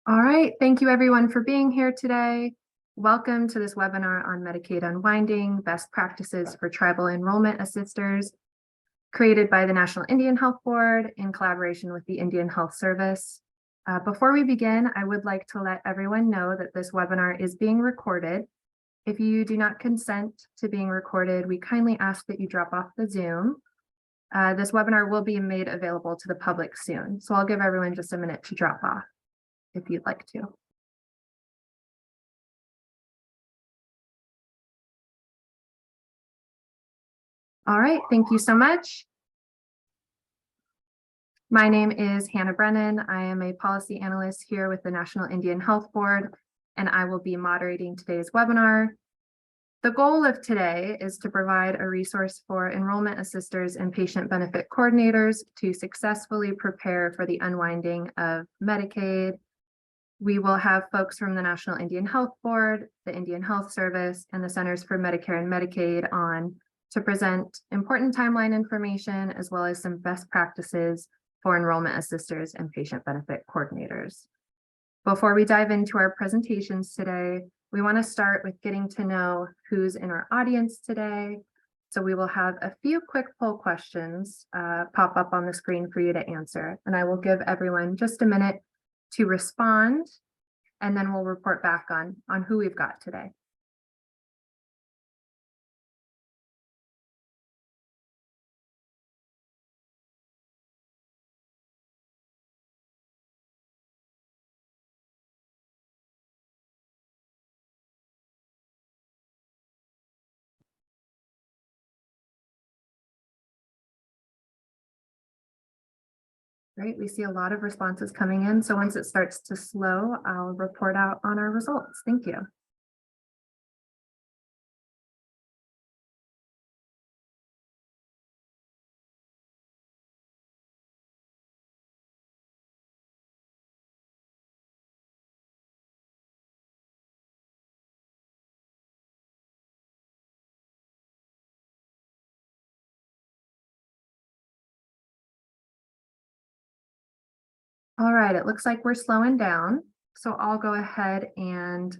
All right, thank you everyone for being here today. Welcome to this webinar on Medicaid Unwinding, Best Practices for Tribal Enrollment Assisters, created by the National Indian Health Board in collaboration with the Indian Health Service. Before we begin, I would like to let everyone know that this webinar is being recorded. If you do not consent to being recorded, we kindly ask that you drop off the Zoom. This webinar will be made available to the public soon, so I'll give everyone just a minute to drop off if you'd like to. All right, thank you so much. My name is Hannah Brennan. I am a policy analyst here with the National Indian Health Board, and I will be moderating today's webinar. The goal of today is to provide a resource for enrollment assisters and patient benefit coordinators to successfully prepare for the unwinding of Medicaid. We will have folks from the National Indian Health Board, the Indian Health Service, and the Centers for Medicare and Medicaid on to present important timeline information as well as some best practices for enrollment assisters and patient benefit coordinators. Before we dive into our presentations today, we want to start with getting to know who's in our audience today. So we will have a few quick poll questions pop up on the screen for you to answer, and I will give everyone just a minute to respond, and then we'll report back on who we've got today. Great, we see a lot of responses coming in. So once it starts to slow, I'll report out on our results. Thank you. All right, it looks like we're slowing down. So I'll go ahead and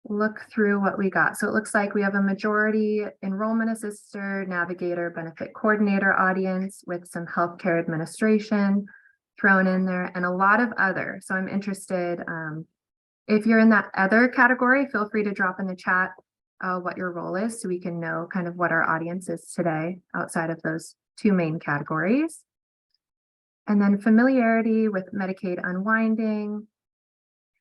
look through what we got. So it looks like we have a majority enrollment assister, navigator, benefit coordinator audience with some healthcare administration thrown in there and a lot of other. So I'm interested, if you're in that other category, feel free to drop in the chat what your role is so we can know kind of what our audience is today outside of those two main categories. And then familiarity with Medicaid unwinding,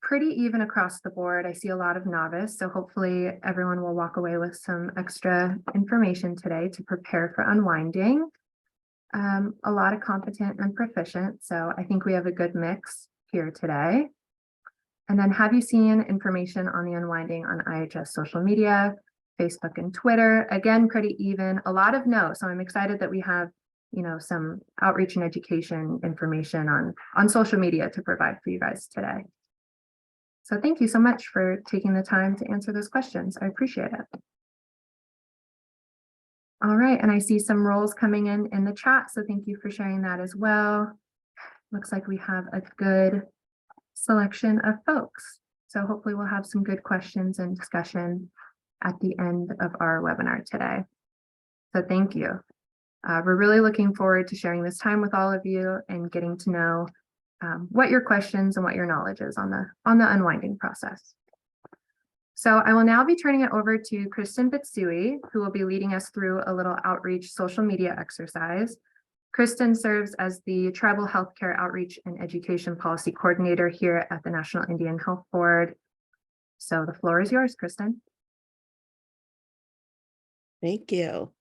pretty even across the board. I see a lot of novice, so hopefully everyone will walk away with some extra information today to prepare for unwinding. A lot of competent and proficient, so I think we have a good mix here today. And then have you seen information on the unwinding on IHS social media, Facebook and Twitter? Again, pretty even, a lot of no, so I'm excited that we have some outreach and education information on social media to provide for you guys today. So thank you so much for taking the time to answer those questions. I appreciate it. All right, and I see some roles coming in the chat, so thank you for sharing that as well. Looks like we have a good selection of folks. So hopefully we'll have some good questions and discussion at the end of our webinar today. So thank you. We're really looking forward to sharing this time with all of you and getting to know what your questions and what your knowledge is on the unwinding process. So I will now be turning it over to Kristen Bitsui, who will be leading us through a little outreach social media exercise. Kristen serves as the Tribal Healthcare Outreach and Education Policy Coordinator here at the National Indian Health Board. So the floor is yours, Kristen. Thank you.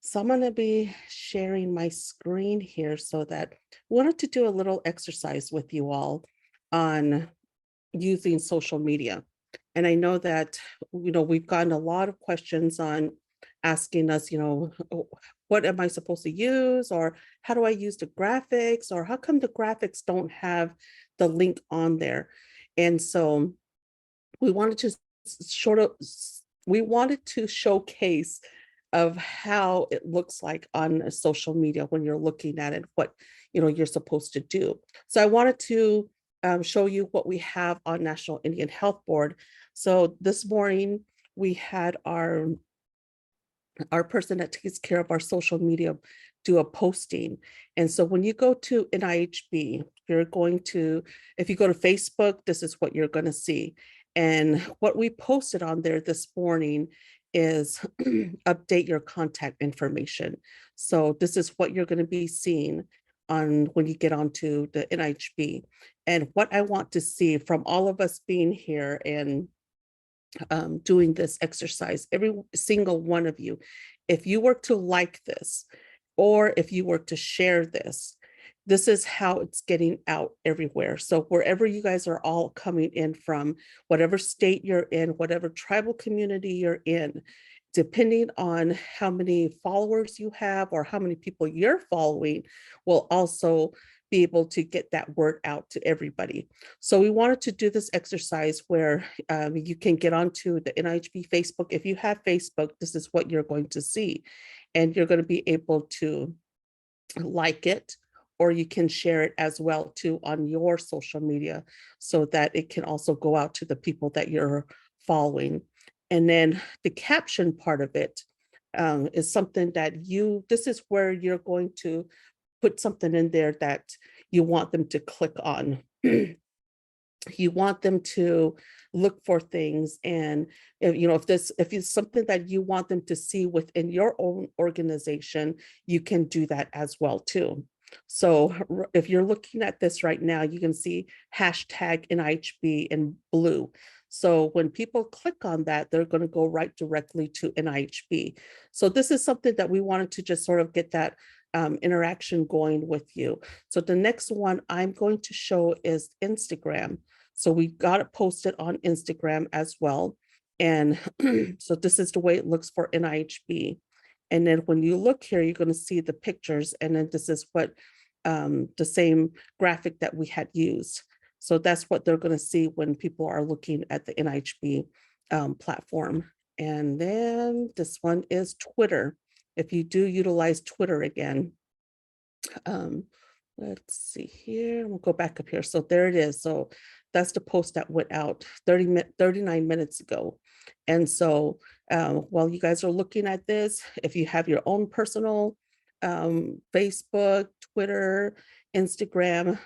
So I'm going to be sharing my screen here so that I wanted to do a little exercise with you all on using social media. And I know that, we've gotten a lot of questions on asking us, what am I supposed to use? Or how do I use the graphics? Or how come the graphics don't have the link on there? And so we wanted to showcase of how it looks like on social media when you're looking at it, what you're supposed to do. So I wanted to show you what we have on National Indian Health Board. So this morning we had our person that takes care of our social media do a posting. And so when you go to NIHB, you're going to, if you go to Facebook, this is what you're going to see. And what we posted on there this morning is update your contact information. So this is what you're going to be seeing on when you get onto the NIHB. And what I want to see from all of us being here and doing this exercise, every single one of you, if you were to like this, or if you were to share this, this is how it's getting out everywhere. So wherever you guys are all coming in from, whatever state you're in, whatever tribal community you're in, depending on how many followers you have or how many people you're following, will also be able to get that word out to everybody. So we wanted to do this exercise where you can get onto the NIHB Facebook. If you have Facebook, this is what you're going to see. And you're going to be able to like it, or you can share it as well too on your social media so that it can also go out to the people that you're following. And then the caption part of it is something that this is where you're going to put something in there that you want them to click on. You want them to look for things, and if it's something that you want them to see within your own organization, you can do that as well too. So if you're looking at this right now, you can see hashtag NIHB in blue. So when people click on that, they're going to go right directly to NIHB. So this is something that we wanted to just sort of get that interaction going with you. So the next one I'm going to show is Instagram. So we got it posted on Instagram as well. And so this is the way it looks for NIHB. And then when you look here, you're going to see the pictures. And then this is what the same graphic that we had used. So that's what they're going to see when people are looking at the NIHB platform. And then this one is Twitter. If you do utilize Twitter again, let's see here, we'll go back up here. So there it is. So that's the post that went out 39 minutes ago. And so while you guys are looking at this, if you have your own personal Facebook, Twitter, Instagram,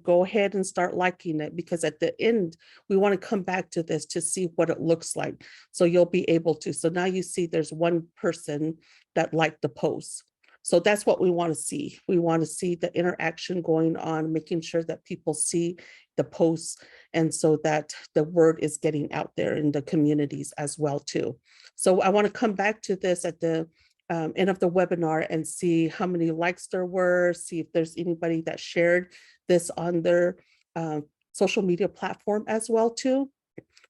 go ahead and start liking it, because at the end, we want to come back to this to see what it looks like. So you'll be able to. So now you see there's one person that liked the post. So that's what we want to see. We want to see the interaction going on, making sure that people see the posts, and so that the word is getting out there in the communities as well too. So I want to come back to this at the end of the webinar and see how many likes there were, see if there's anybody that shared this on their social media platform as well too.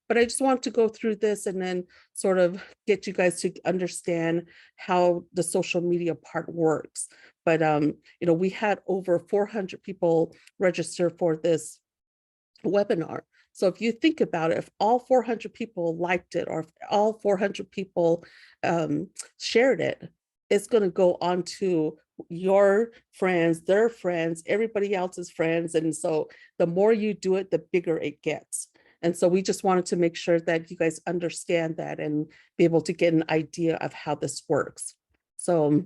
But I just want to go through this and then sort of get you guys to understand how the social media part works. But we had over 400 people register for this webinar. So if you think about it, if all 400 people liked it, or if all 400 people shared it, it's going to go on to your friends, their friends, everybody else's friends. And so the more you do it, the bigger it gets. And so we just wanted to make sure that you guys understand that and be able to get an idea of how this works. So,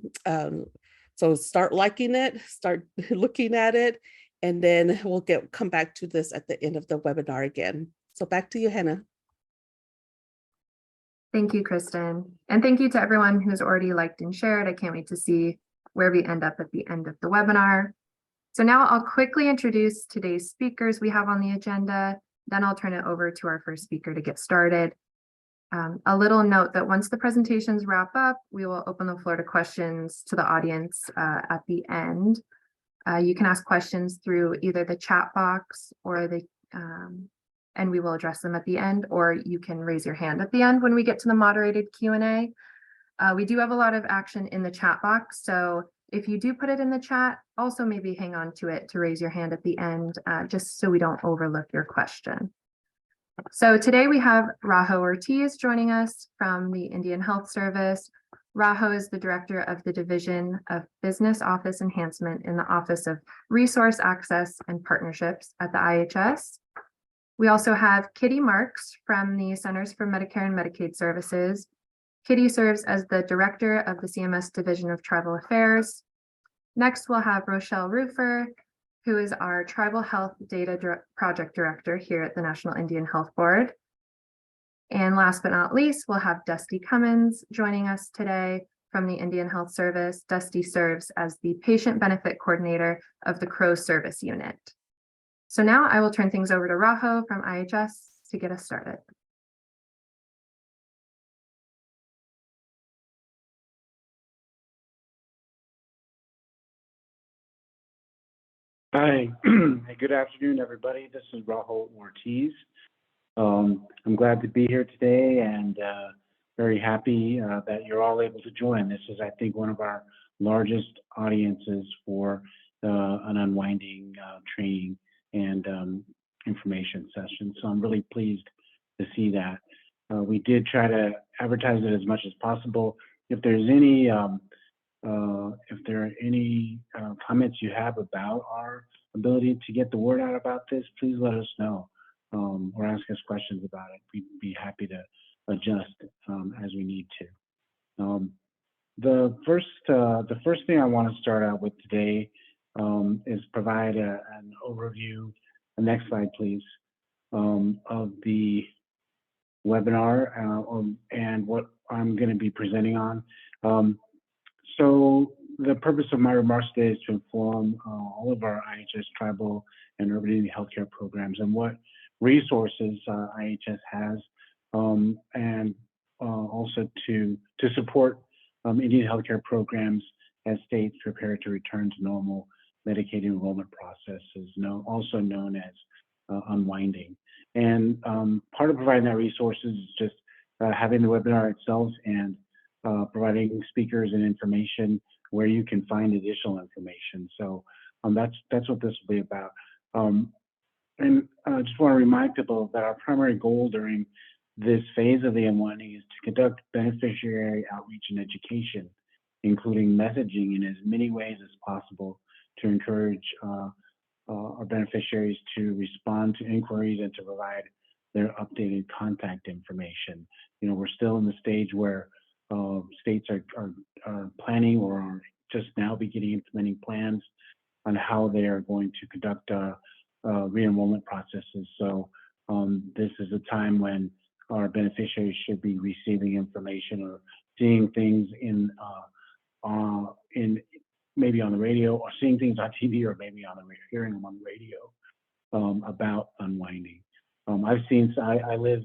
so start liking it, start looking at it, and then we'll come back to this at the end of the webinar again. So back to you, Hannah. Thank you, Kristen. And thank you to everyone who's already liked and shared. I can't wait to see where we end up at the end of the webinar. So now I'll quickly introduce today's speakers we have on the agenda. Then I'll turn it over to our first speaker to get started. A little note that once the presentations wrap up, we will open the floor to questions to the audience at the end. You can ask questions through either the chat box or and we will address them at the end, or you can raise your hand at the end when we get to the moderated Q&A. We do have a lot of action in the chat box, so if you do put it in the chat, also maybe hang on to it to raise your hand at the end, just so we don't overlook your question. So today we have Rajo Ortiz joining us from the Indian Health Service. Raho is the director of the Division of Business Office Enhancement in the Office of Resource Access and Partnerships at the IHS. We also have Kitty Marks from the Centers for Medicare and Medicaid Services. Kitty serves as the director of the CMS Division of Tribal Affairs. Next, we'll have Rochelle Rufer, who is our Tribal Health Data Project Director here at the National Indian Health Board. And last but not least, we'll have Dusty Cummins joining us today from the Indian Health Service. Dusty serves as the Patient Benefit Coordinator of the Crow Service Unit. So now I will turn things over to Raho from IHS to get us started. Hi, good afternoon, everybody. This is Raho Ortiz. I'm glad to be here today and very happy that you're all able to join. This is, I think, one of our largest audiences for an unwinding training and information session. So I'm really pleased to see that. We did try to advertise it as much as possible. If there's any comments you have about our ability to get the word out about this, please let us know or ask us questions about it. We'd be happy to adjust as we need to. The first thing I want to start out with today is provide an overview. The next slide, please, of the webinar and what I'm going to be presenting on. So the purpose of my remarks today is to inform all of our IHS tribal and urban Indian healthcare programs and what resources IHS has, and also to support Indian healthcare programs as states prepare to return to normal Medicaid enrollment processes, also known as unwinding. And part of providing that resources is just having the webinar itself and providing speakers and information where you can find additional information. So that's what this will be about. And I just want to remind people that our primary goal during this phase of the unwinding is to conduct beneficiary outreach and education, including messaging in as many ways as possible to encourage our beneficiaries to respond to inquiries and to provide their updated contact information. You know, we're still in the stage where states are planning or are just now beginning implementing plans on how they are going to conduct re-enrollment processes. So this is a time when our beneficiaries should be receiving information or seeing things in maybe on the radio, or seeing things on TV, or maybe hearing them on the radio about unwinding. I live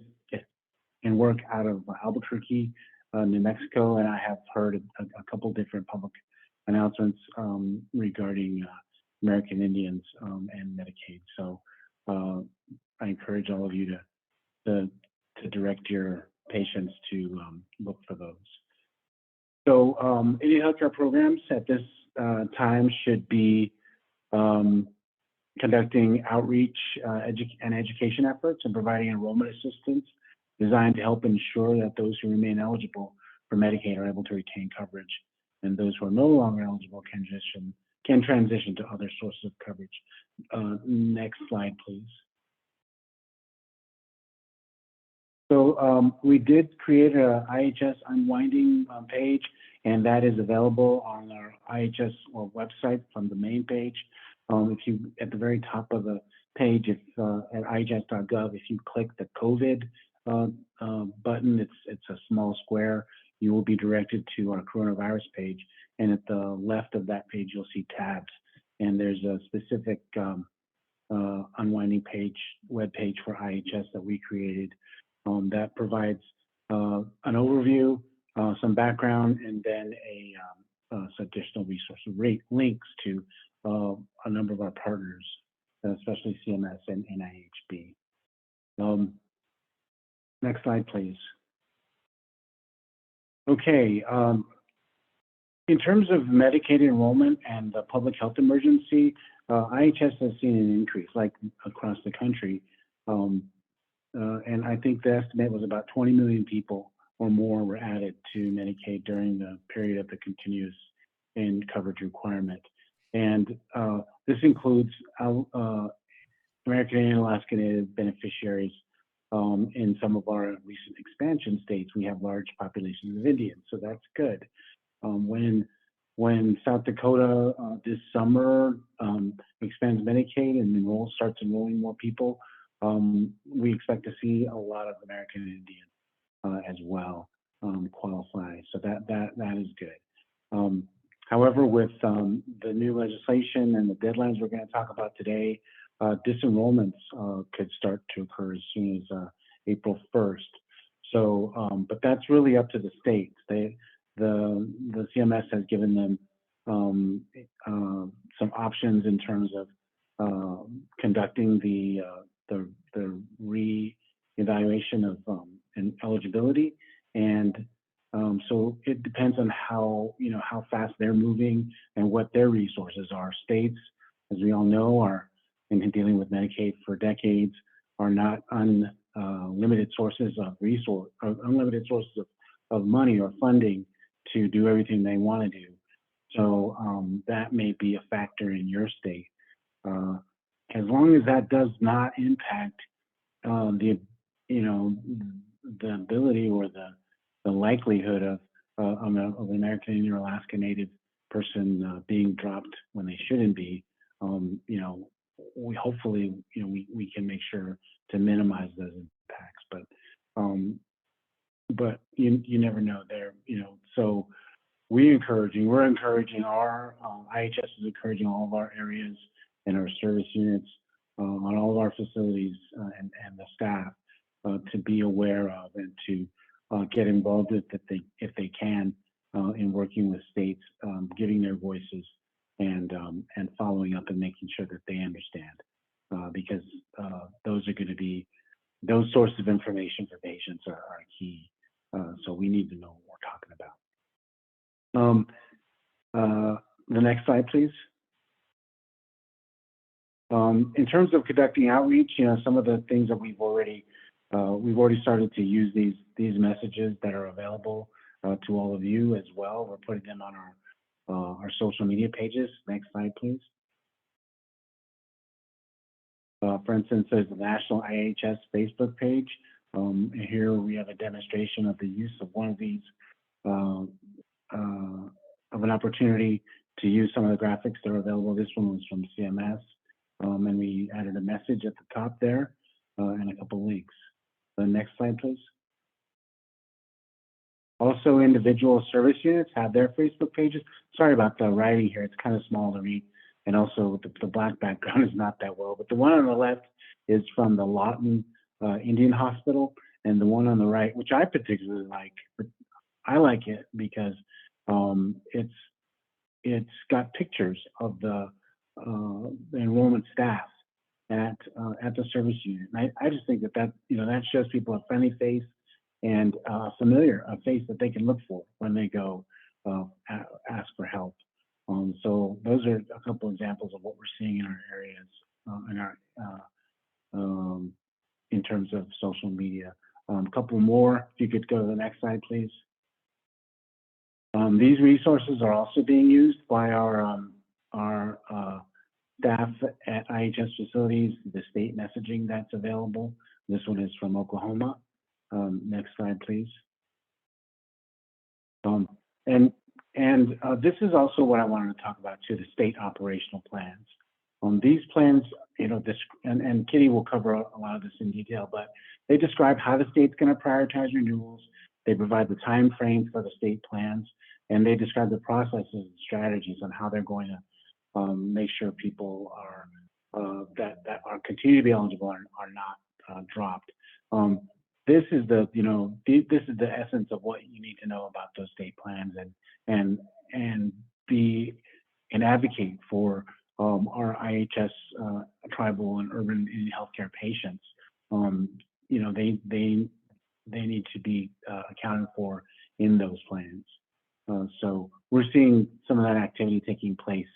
and work out of Albuquerque, New Mexico, and I have heard a couple different public announcements regarding American Indians and Medicaid. So I encourage all of you to direct your patients to look for those. So Indian healthcare programs at this time should be conducting outreach and education efforts and providing enrollment assistance designed to help ensure that those who remain eligible for Medicaid are able to retain coverage, and those who are no longer eligible can transition to other sources of coverage. Next slide, please. So we did create a IHS Unwinding page, and that is available on our IHS website from the main page. If you, at the very top of the page, at ihs.gov, if you click the COVID button, it's a small square, you will be directed to our coronavirus page. And at the left of that page, you'll see tabs. And there's a specific unwinding page, web page for IHS that we created that provides an overview, some background, and then some additional resources, links to a number of our partners, especially CMS and NIHB. Next slide, please. Okay, in terms of Medicaid enrollment and the public health emergency, IHS has seen an increase, like across the country. And I think the estimate was about 20 million people or more were added to Medicaid during the period of the continuous in coverage requirement. And this includes American Indian and Alaska Native beneficiaries. In some of our recent expansion states, we have large populations of Indians, so that's good. When South Dakota this summer expands Medicaid and starts enrolling more people, we expect to see a lot of American Indian as well qualify. So that is good. However, with the new legislation and the deadlines we're going to talk about today, disenrollments could start to occur as soon as April 1st. So, but that's really up to the states. The CMS has given them some options in terms of conducting the re-evaluation of eligibility, and so it depends on how fast they're moving and what their resources are. States, as we all know, are in dealing with Medicaid for decades, are not unlimited sources of money or funding to do everything they want to do. So that may be a factor in your state. As long as that does not impact the ability or the likelihood of an American Indian or Alaska Native person being dropped when they shouldn't be, we hopefully we can make sure to minimize those impacts. But you never know there. So we're encouraging our IHS is encouraging all of our areas and our service units on all of our facilities and the staff to be aware of and to get involved with if they can in working with states, giving their voices and following up and making sure that they understand because those are going to be those sources of information for patients are key. So we need to know what we're talking about. The next slide, please. In terms of conducting outreach, some of the things that we've already started to use these messages that are available to all of you as well. We're putting them on our social media pages. Next slide, please. For instance, there's the National IHS Facebook page. Here we have a demonstration of the use of one of these, of an opportunity to use some of the graphics that are available. This one was from CMS, and we added a message at the top there and a couple links. The next slide, please. Also, individual service units have their Facebook pages. Sorry about the writing here; it's kind of small to read, and also the black background is not that well. But the one on the left is from the Lawton Indian Hospital, and the one on the right, which I particularly like, but I like it because it's got pictures of the enrollment staff at the service unit. And I just think that that shows people a friendly face and a face that they can look for when they go ask for help. So those are a couple examples of what we're seeing in our areas, in terms of social media. A couple more, if you could go to the next slide, please. These resources are also being used by our staff at IHS facilities, the state messaging that's available. This one is from Oklahoma. Next slide, please. This is also what I wanted to talk about too, the state operational plans. These plans, and Kitty will cover a lot of this in detail, but they describe how the state's going to prioritize renewals. They provide the time frames for the state plans, and they describe the processes and strategies on how they're going to make sure people are that are continue to be eligible are not dropped. This is the this is the essence of what you need to know about those state plans and advocate for our IHS tribal and urban Indian healthcare patients. They need to be accounted for in those plans. So we're seeing some of that activity taking place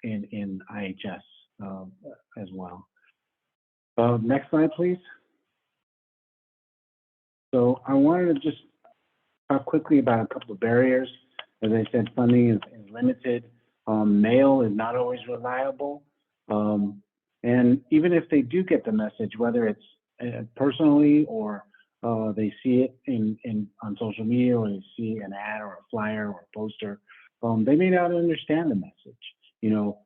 in IHS as well. Next slide, please. So I wanted to just talk quickly about a couple of barriers. As I said, funding is limited. Mail is not always reliable. And even if they do get the message, whether it's personally or they see it on social media, or they see an ad or a flyer or a poster, they may not understand the message. You know,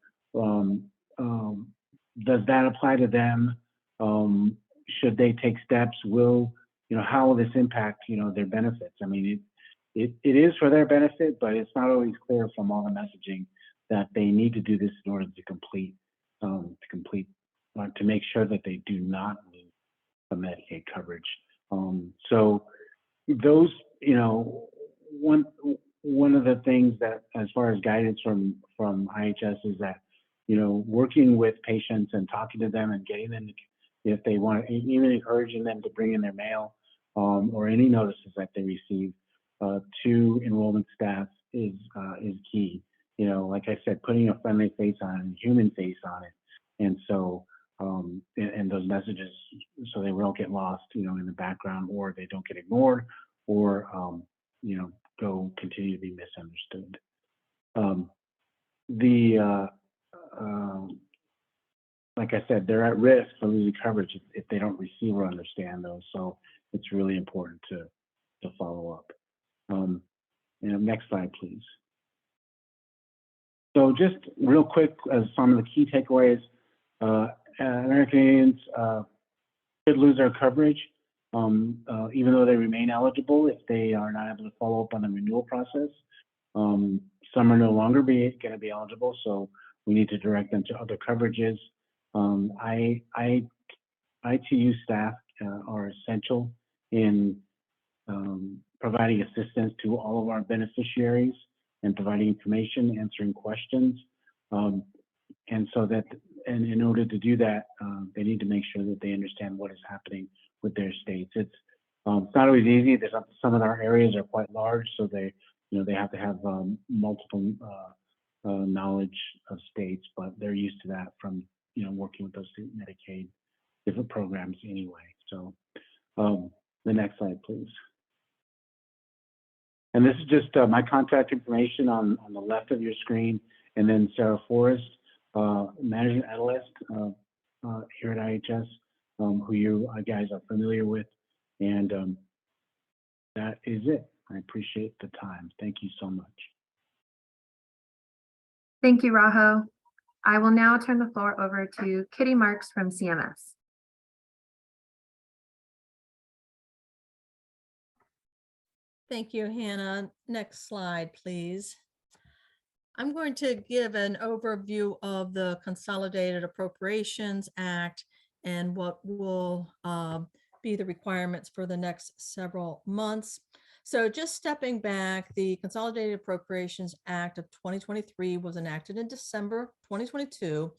does that apply to them? Should they take steps? How will this impact, their benefits? I mean, it is for their benefit, but it's not always clear from all the messaging that they need to do this in order to make sure that they do not lose the Medicaid coverage. So those, one of the things that, as far as guidance from IHS, is that, working with patients and talking to them and getting them, if they want, even encouraging them to bring in their mail or any notices that they receive to enrollment staff is key. Like I said, putting a friendly face on it, a human face on it, and so and those messages, so they won't get lost, in the background, or they don't get ignored, or continue to be misunderstood. Like I said, they're at risk for losing coverage if they don't receive or understand those. So it's really important to follow up. Next slide, please. So just real quick, as some of the key takeaways, American Indians could lose their coverage, even though they remain eligible if they are not able to follow up on the renewal process. Some are no longer going to be eligible, so we need to direct them to other coverages. ITU staff are essential in providing assistance to all of our beneficiaries and providing information, answering questions. And in order to do that, they need to make sure that they understand what is happening with their states. It's not always easy. Some of our areas are quite large, so they have to have multiple knowledge of states, but they're used to that from working with those Medicaid different programs anyway. So the next slide, please. And this is just my contact information on the left of your screen, and then Sarah Forrest, management analyst here at IHS, who you guys are familiar with, and that is it. I appreciate the time. Thank you so much. Thank you, Raho. I will now turn the floor over to Kitty Marks from CMS. Thank you, Hannah. Next slide, please. I'm going to give an overview of the Consolidated Appropriations Act and what will be the requirements for the next several months. So just stepping back, the Consolidated Appropriations Act of 2023 was enacted in December 2022.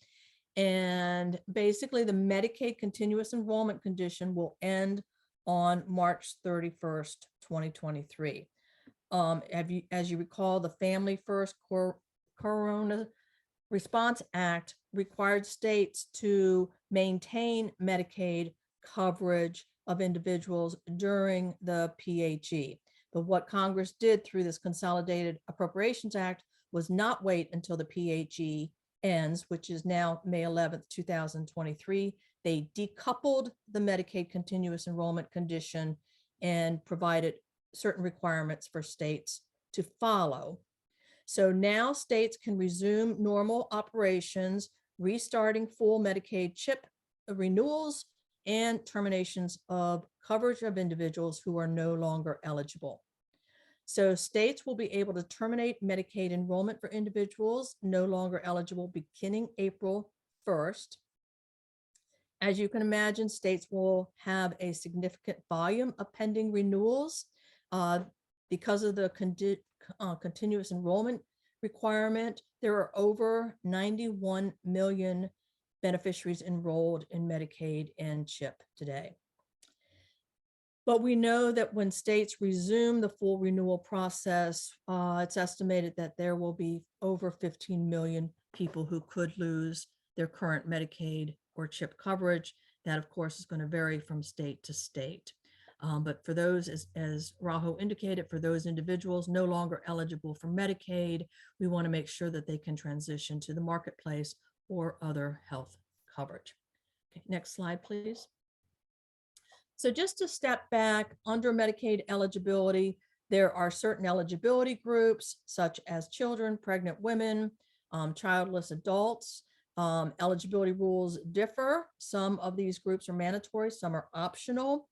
And basically the Medicaid continuous enrollment condition will end on March 31st, 2023. As you recall, the Family First Corona Response Act required states to maintain Medicaid coverage of individuals during the PHE. But what Congress did through this Consolidated Appropriations Act was not wait until the PHE ends, which is now May 11th, 2023. They decoupled the Medicaid continuous enrollment condition and provided certain requirements for states to follow. So now states can resume normal operations, restarting full Medicaid CHIP renewals and terminations of coverage of individuals who are no longer eligible. So states will be able to terminate Medicaid enrollment for individuals no longer eligible beginning April 1st. As you can imagine, states will have a significant volume of pending renewals because of the continuous enrollment requirement. There are over 91 million beneficiaries enrolled in Medicaid and CHIP today. But we know that when states resume the full renewal process, it's estimated that there will be over 15 million people who could lose their current Medicaid or CHIP coverage. That, of course, is going to vary from state to state. But for those, as Raho indicated, for those individuals no longer eligible for Medicaid, we want to make sure that they can transition to the marketplace or other health coverage. Okay, next slide, please. So just to step back, under Medicaid eligibility, there are certain eligibility groups such as children, pregnant women, childless adults. Eligibility rules differ. Some of these groups are mandatory, some are optional.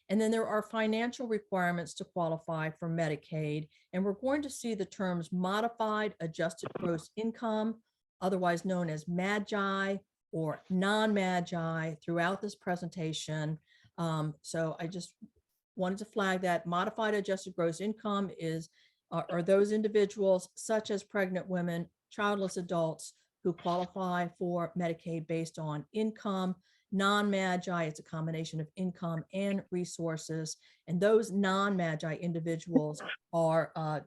And then there are financial requirements to qualify for Medicaid. And we're going to see the terms modified adjusted gross income, otherwise known as MAGI or non-MAGI, throughout this presentation. So I just wanted to flag that modified adjusted gross income are those individuals such as pregnant women, childless adults who qualify for Medicaid based on income. Non-MAGI, it's a combination of income and resources. And those non-MAGI individuals are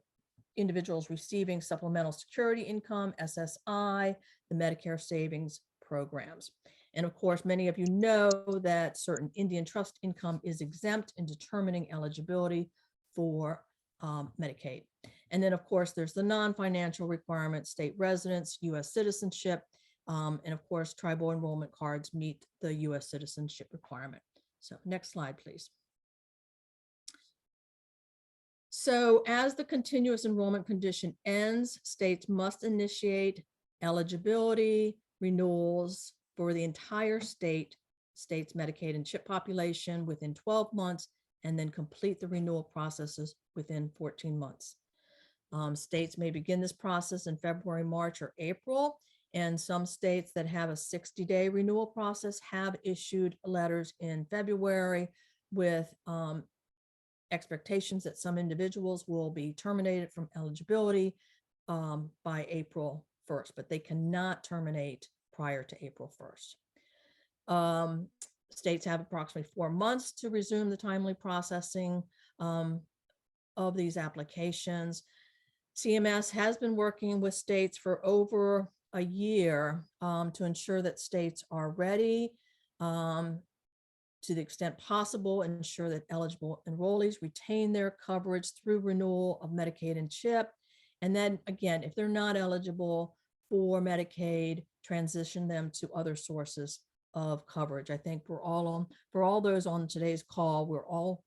individuals receiving supplemental security income, SSI, the Medicare savings programs. And of course, many of you know that certain Indian trust income is exempt in determining eligibility for Medicaid. And then of course, there's the non-financial requirements, state residence, US citizenship, and of course, tribal enrollment cards meet the US citizenship requirement. So next slide, please. So as the continuous enrollment condition ends, states must initiate eligibility renewals for the entire state's Medicaid and CHIP population within 12 months, and then complete the renewal processes within 14 months. States may begin this process in February, March, or April, and some states that have a 60-day renewal process have issued letters in February with expectations that some individuals will be terminated from eligibility by April 1st, but they cannot terminate prior to April 1st. States have approximately 4 months to resume the timely processing of these applications. CMS has been working with states for over a year to ensure that states are ready to the extent possible, ensure that eligible enrollees retain their coverage through renewal of Medicaid and CHIP. And then again, if they're not eligible for Medicaid, transition them to other sources of coverage. I think for all those on today's call, we're all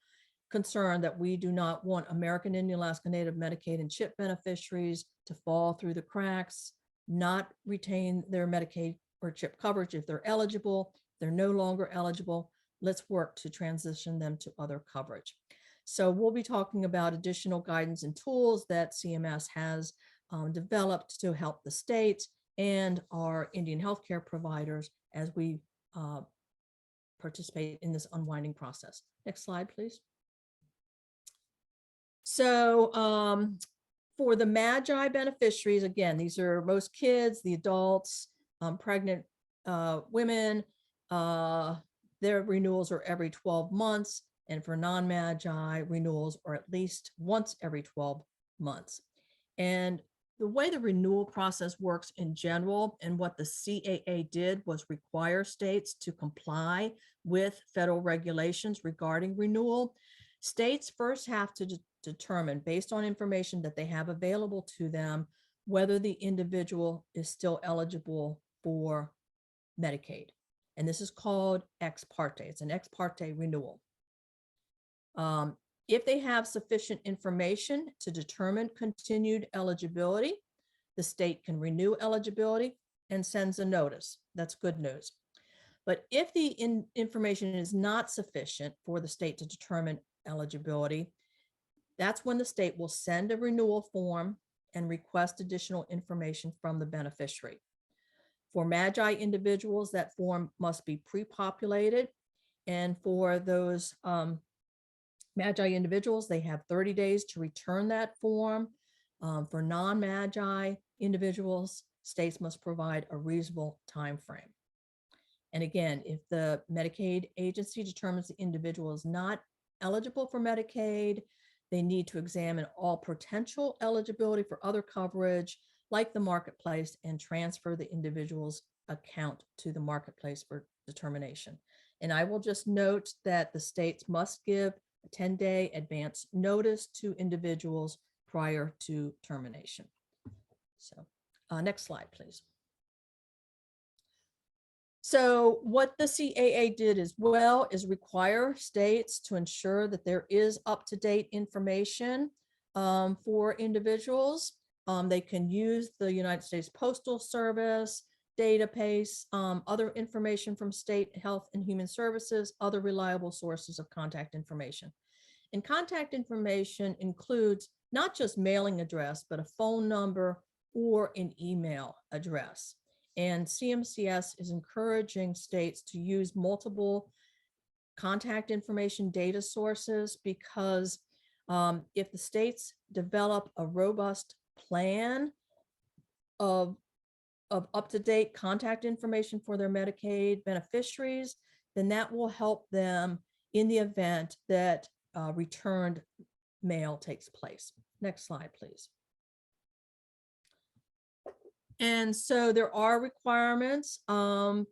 concerned that we do not want American Indian, Alaska Native Medicaid and CHIP beneficiaries to fall through the cracks, not retain their Medicaid or CHIP coverage if they're eligible. They're no longer eligible. Let's work to transition them to other coverage. So we'll be talking about additional guidance and tools that CMS has developed to help the states and our Indian healthcare providers as we participate in this unwinding process. Next slide, please. So for the MAGI beneficiaries, again, these are most kids, the adults, pregnant women, their renewals are every 12 months. And for non-MAGI, renewals are at least once every 12 months. And the way the renewal process works in general, and what the CAA did was require states to comply with federal regulations regarding renewal. States first have to determine, based on information that they have available to them, whether the individual is still eligible for Medicaid. And this is called ex parte. It's an ex parte renewal. If they have sufficient information to determine continued eligibility, the state can renew eligibility and sends a notice. That's good news. But if the information is not sufficient for the state to determine eligibility, that's when the state will send a renewal form and request additional information from the beneficiary. For MAGI individuals, that form must be pre-populated. And for those MAGI individuals, they have 30 days to return that form. For non-MAGI individuals, states must provide a reasonable time frame. And again, if the Medicaid agency determines the individual is not eligible for Medicaid, they need to examine all potential eligibility for other coverage, like the marketplace, and transfer the individual's account to the marketplace for determination. And I will just note that the states must give a 10-day advance notice to individuals prior to termination. So next slide, please. So what the CAA did as well is require states to ensure that there is up-to-date information for individuals. They can use the United States Postal Service database, other information from state health and human services, other reliable sources of contact information. And contact information includes not just mailing address, but a phone number or an email address. And CMCS is encouraging states to use multiple contact information data sources because if the states develop a robust plan of up-to-date contact information for their Medicaid beneficiaries, then that will help them in the event that returned mail takes place. Next slide, please. And so there are requirements on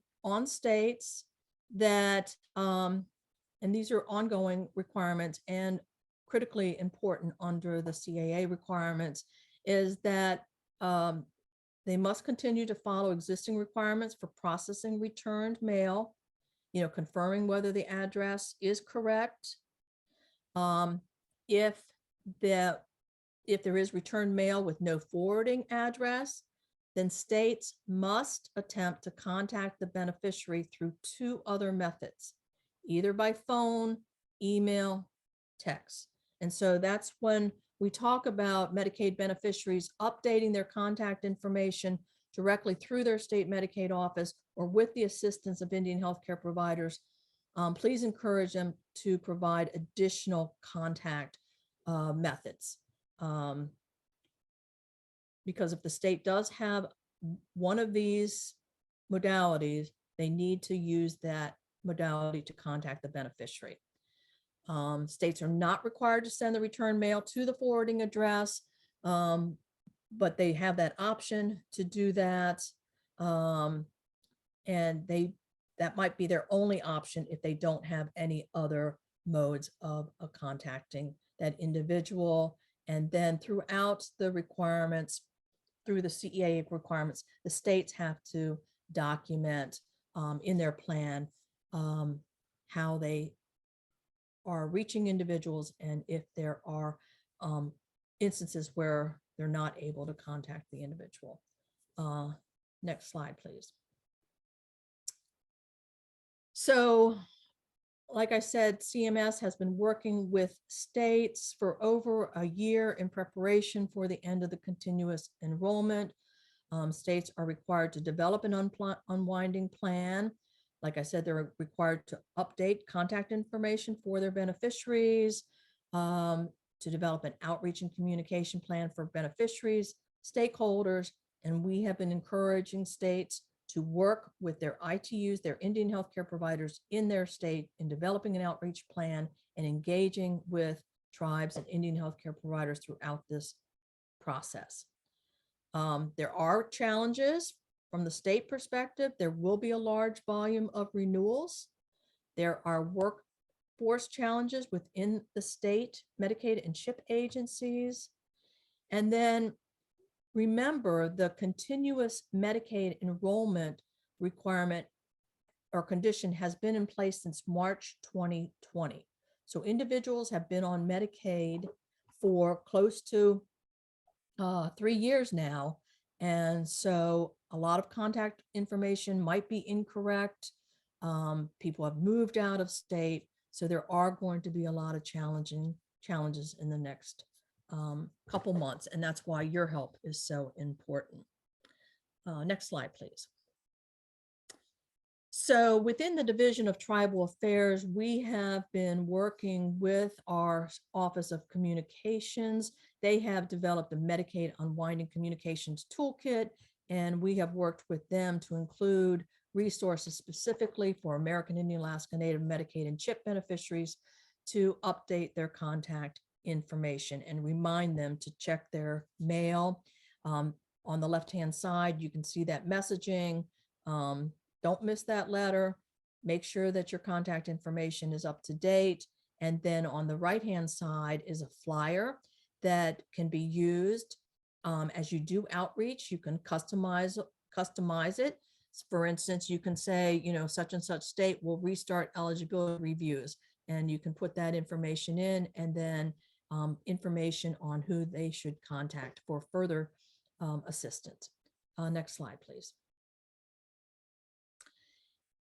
states that, and these are ongoing requirements and critically important under the CAA requirements, is that they must continue to follow existing requirements for processing returned mail, confirming whether the address is correct. If there is returned mail with no forwarding address, then states must attempt to contact the beneficiary through 2 other methods, either by phone, email, text. And so that's when we talk about Medicaid beneficiaries updating their contact information directly through their state Medicaid office or with the assistance of Indian healthcare providers. Please encourage them to provide additional contact methods. Because if the state does have one of these modalities, they need to use that modality to contact the beneficiary. States are not required to send the return mail to the forwarding address, but they have that option to do that. And that might be their only option if they don't have any other modes of contacting that individual. And then throughout the requirements, through the CAA requirements, the states have to document in their plan how they are reaching individuals and if there are instances where they're not able to contact the individual. Next slide, please. So, like I said, CMS has been working with states for over a year in preparation for the end of the continuous enrollment. States are required to develop an unwinding plan. Like I said, they're required to update contact information for their beneficiaries, to develop an outreach and communication plan for beneficiaries, stakeholders, and we have been encouraging states to work with their ITUs, their Indian healthcare providers in their state in developing an outreach plan and engaging with tribes and Indian healthcare providers throughout this process. There are challenges from the state perspective. There will be a large volume of renewals. There are workforce challenges within the state Medicaid and CHIP agencies. And then remember, the continuous Medicaid enrollment requirement or condition has been in place since March 2020. So individuals have been on Medicaid for close to 3 years now. And so a lot of contact information might be incorrect. People have moved out of state. So there are going to be a lot of challenges in the next couple months, and that's why your help is so important. Next slide, please. So within the Division of Tribal Affairs, we have been working with our Office of Communications. They have developed a Medicaid Unwinding Communications Toolkit, and we have worked with them to include resources specifically for American Indian, Alaska Native, Medicaid, and CHIP beneficiaries to update their contact information and remind them to check their mail. On the left-hand side, you can see that messaging. Don't miss that letter. Make sure that your contact information is up to date And then on the right-hand side is a flyer that can be used as you do outreach. You can customize it. For instance, you can say, such and such state will restart eligibility reviews, and you can put that information in, and then information on who they should contact for further assistance. Next slide, please.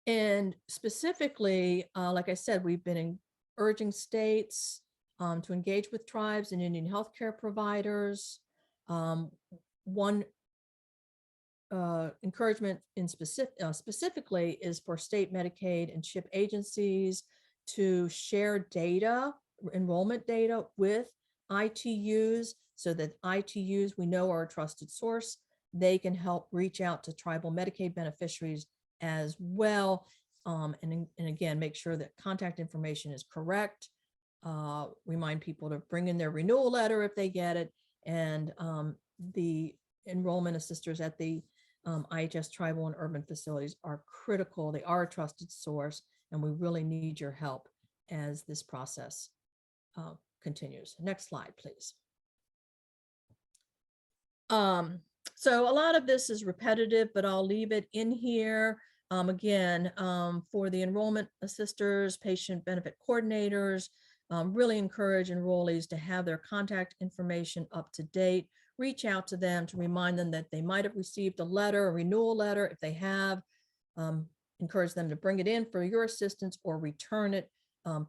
And specifically, like I said, we've been urging states to engage with tribes and Indian healthcare providers. One encouragement in specifically is for state Medicaid and CHIP agencies to share data, enrollment data with ITUs, so that ITUs, we know, are a trusted source. They can help reach out to tribal Medicaid beneficiaries as well. And again, make sure that contact information is correct. Remind people to bring in their renewal letter if they get it. And the enrollment assisters at the IHS tribal and urban facilities are critical. They are a trusted source, and we really need your help as this process continues. Next slide, please. So a lot of this is repetitive, but I'll leave it in here. Again, for the enrollment assisters, patient benefit coordinators, really encourage enrollees to have their contact information up to date. Reach out to them to remind them that they might have received a letter, a renewal letter. If they have, encourage them to bring it in for your assistance or return it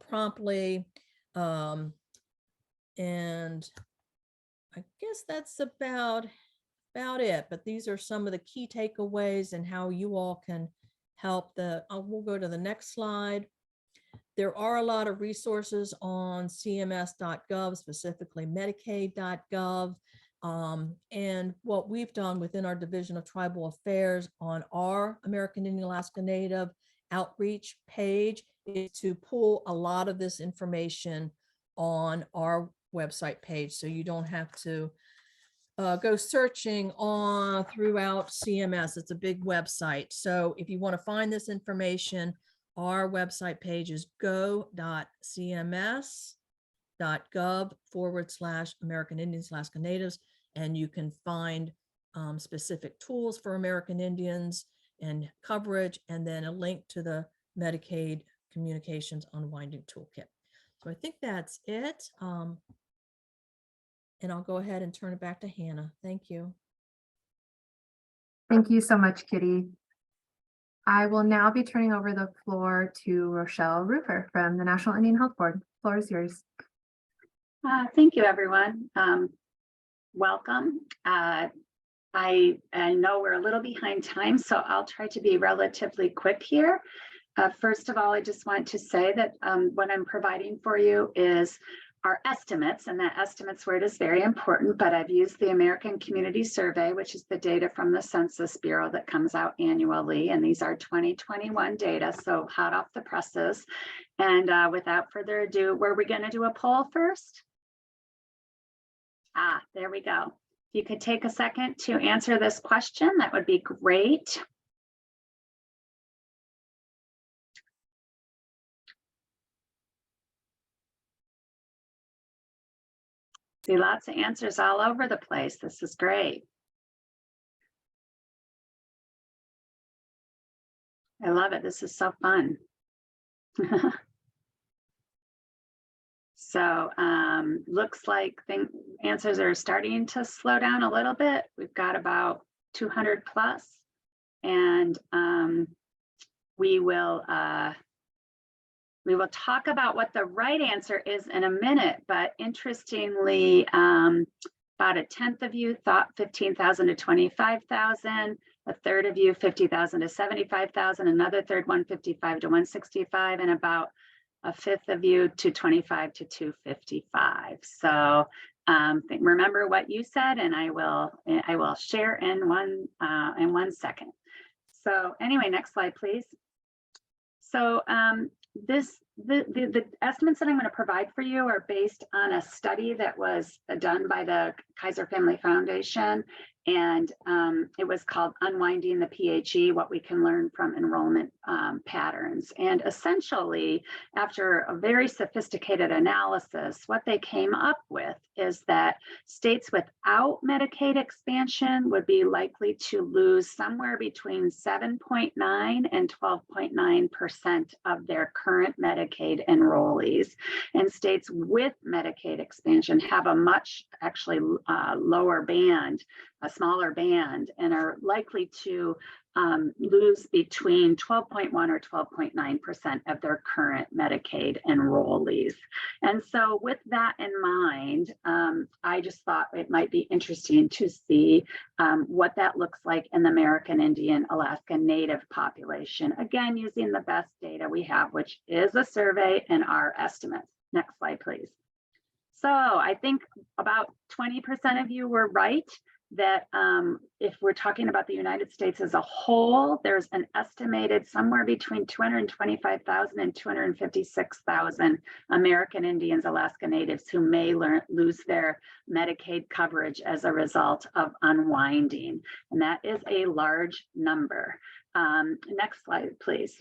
promptly. And I guess that's about it, but these are some of the key takeaways and how you all can help. We'll go to the next slide. There are a lot of resources on cms.gov, specifically medicaid.gov. And what we've done within our Division of Tribal Affairs on our American Indian Alaska Native outreach page is to pull a lot of this information on our website page, so you don't have to go searching throughout CMS. It's a big website. So if you want to find this information, our website page is go.cms.gov/American Indians, Alaska Natives, and you can find specific tools for American Indians and coverage, and then a link to the Medicaid Communications Unwinding Toolkit. So I think that's it. And I'll go ahead and turn it back to Hannah. Thank you. Thank you so much, Kitty. I will now be turning over the floor to Rochelle Rufer from the National Indian Health Board. The floor is yours. Thank you, everyone. Welcome. I know we're a little behind time, so I'll try to be relatively quick here. First of all, I just want to say that what I'm providing for you is our estimates, and that estimates word is very important, but I've used the American Community Survey, which is the data from the Census Bureau that comes out annually, and these are 2021 data, so hot off the presses. And without further ado, were we going to do a poll first? There we go. If you could take a second to answer this question, that would be great. See lots of answers all over the place. This is great. I love it. This is so fun. So looks like answers are starting to slow down a little bit. We've got about 200 plus, and we will talk about what the right answer is in a minute, but interestingly, about a tenth of you thought 15,000 to 25,000, a third of you 50,000 to 75,000, another third 155 to 165, and about a fifth of you to 25 to 255. So remember what you said, and I will share in one second. So anyway, next slide, please. So the estimates that I'm going to provide for you are based on a study that was done by the Kaiser Family Foundation And it was called Unwinding the PHE, What We Can Learn from Enrollment Patterns. And essentially, after a very sophisticated analysis, what they came up with is that states without Medicaid expansion would be likely to lose somewhere between 7.9 and 12.9% of their current Medicaid enrollees. And states with Medicaid expansion have a much actually lower band, a smaller band, and are likely to lose between 12.1 or 12.9% of their current Medicaid enrollees. And so with that in mind, I just thought it might be interesting to see what that looks like in the American Indian Alaska Native population. Again, using the best data we have, which is a survey and our estimates. Next slide, please. So I think about 20% of you were right that if we're talking about the United States as a whole, there's an estimated somewhere between 225,000 and 256,000 American Indians, Alaska Natives who may lose their Medicaid coverage as a result of unwinding. And that is a large number. Next slide, please.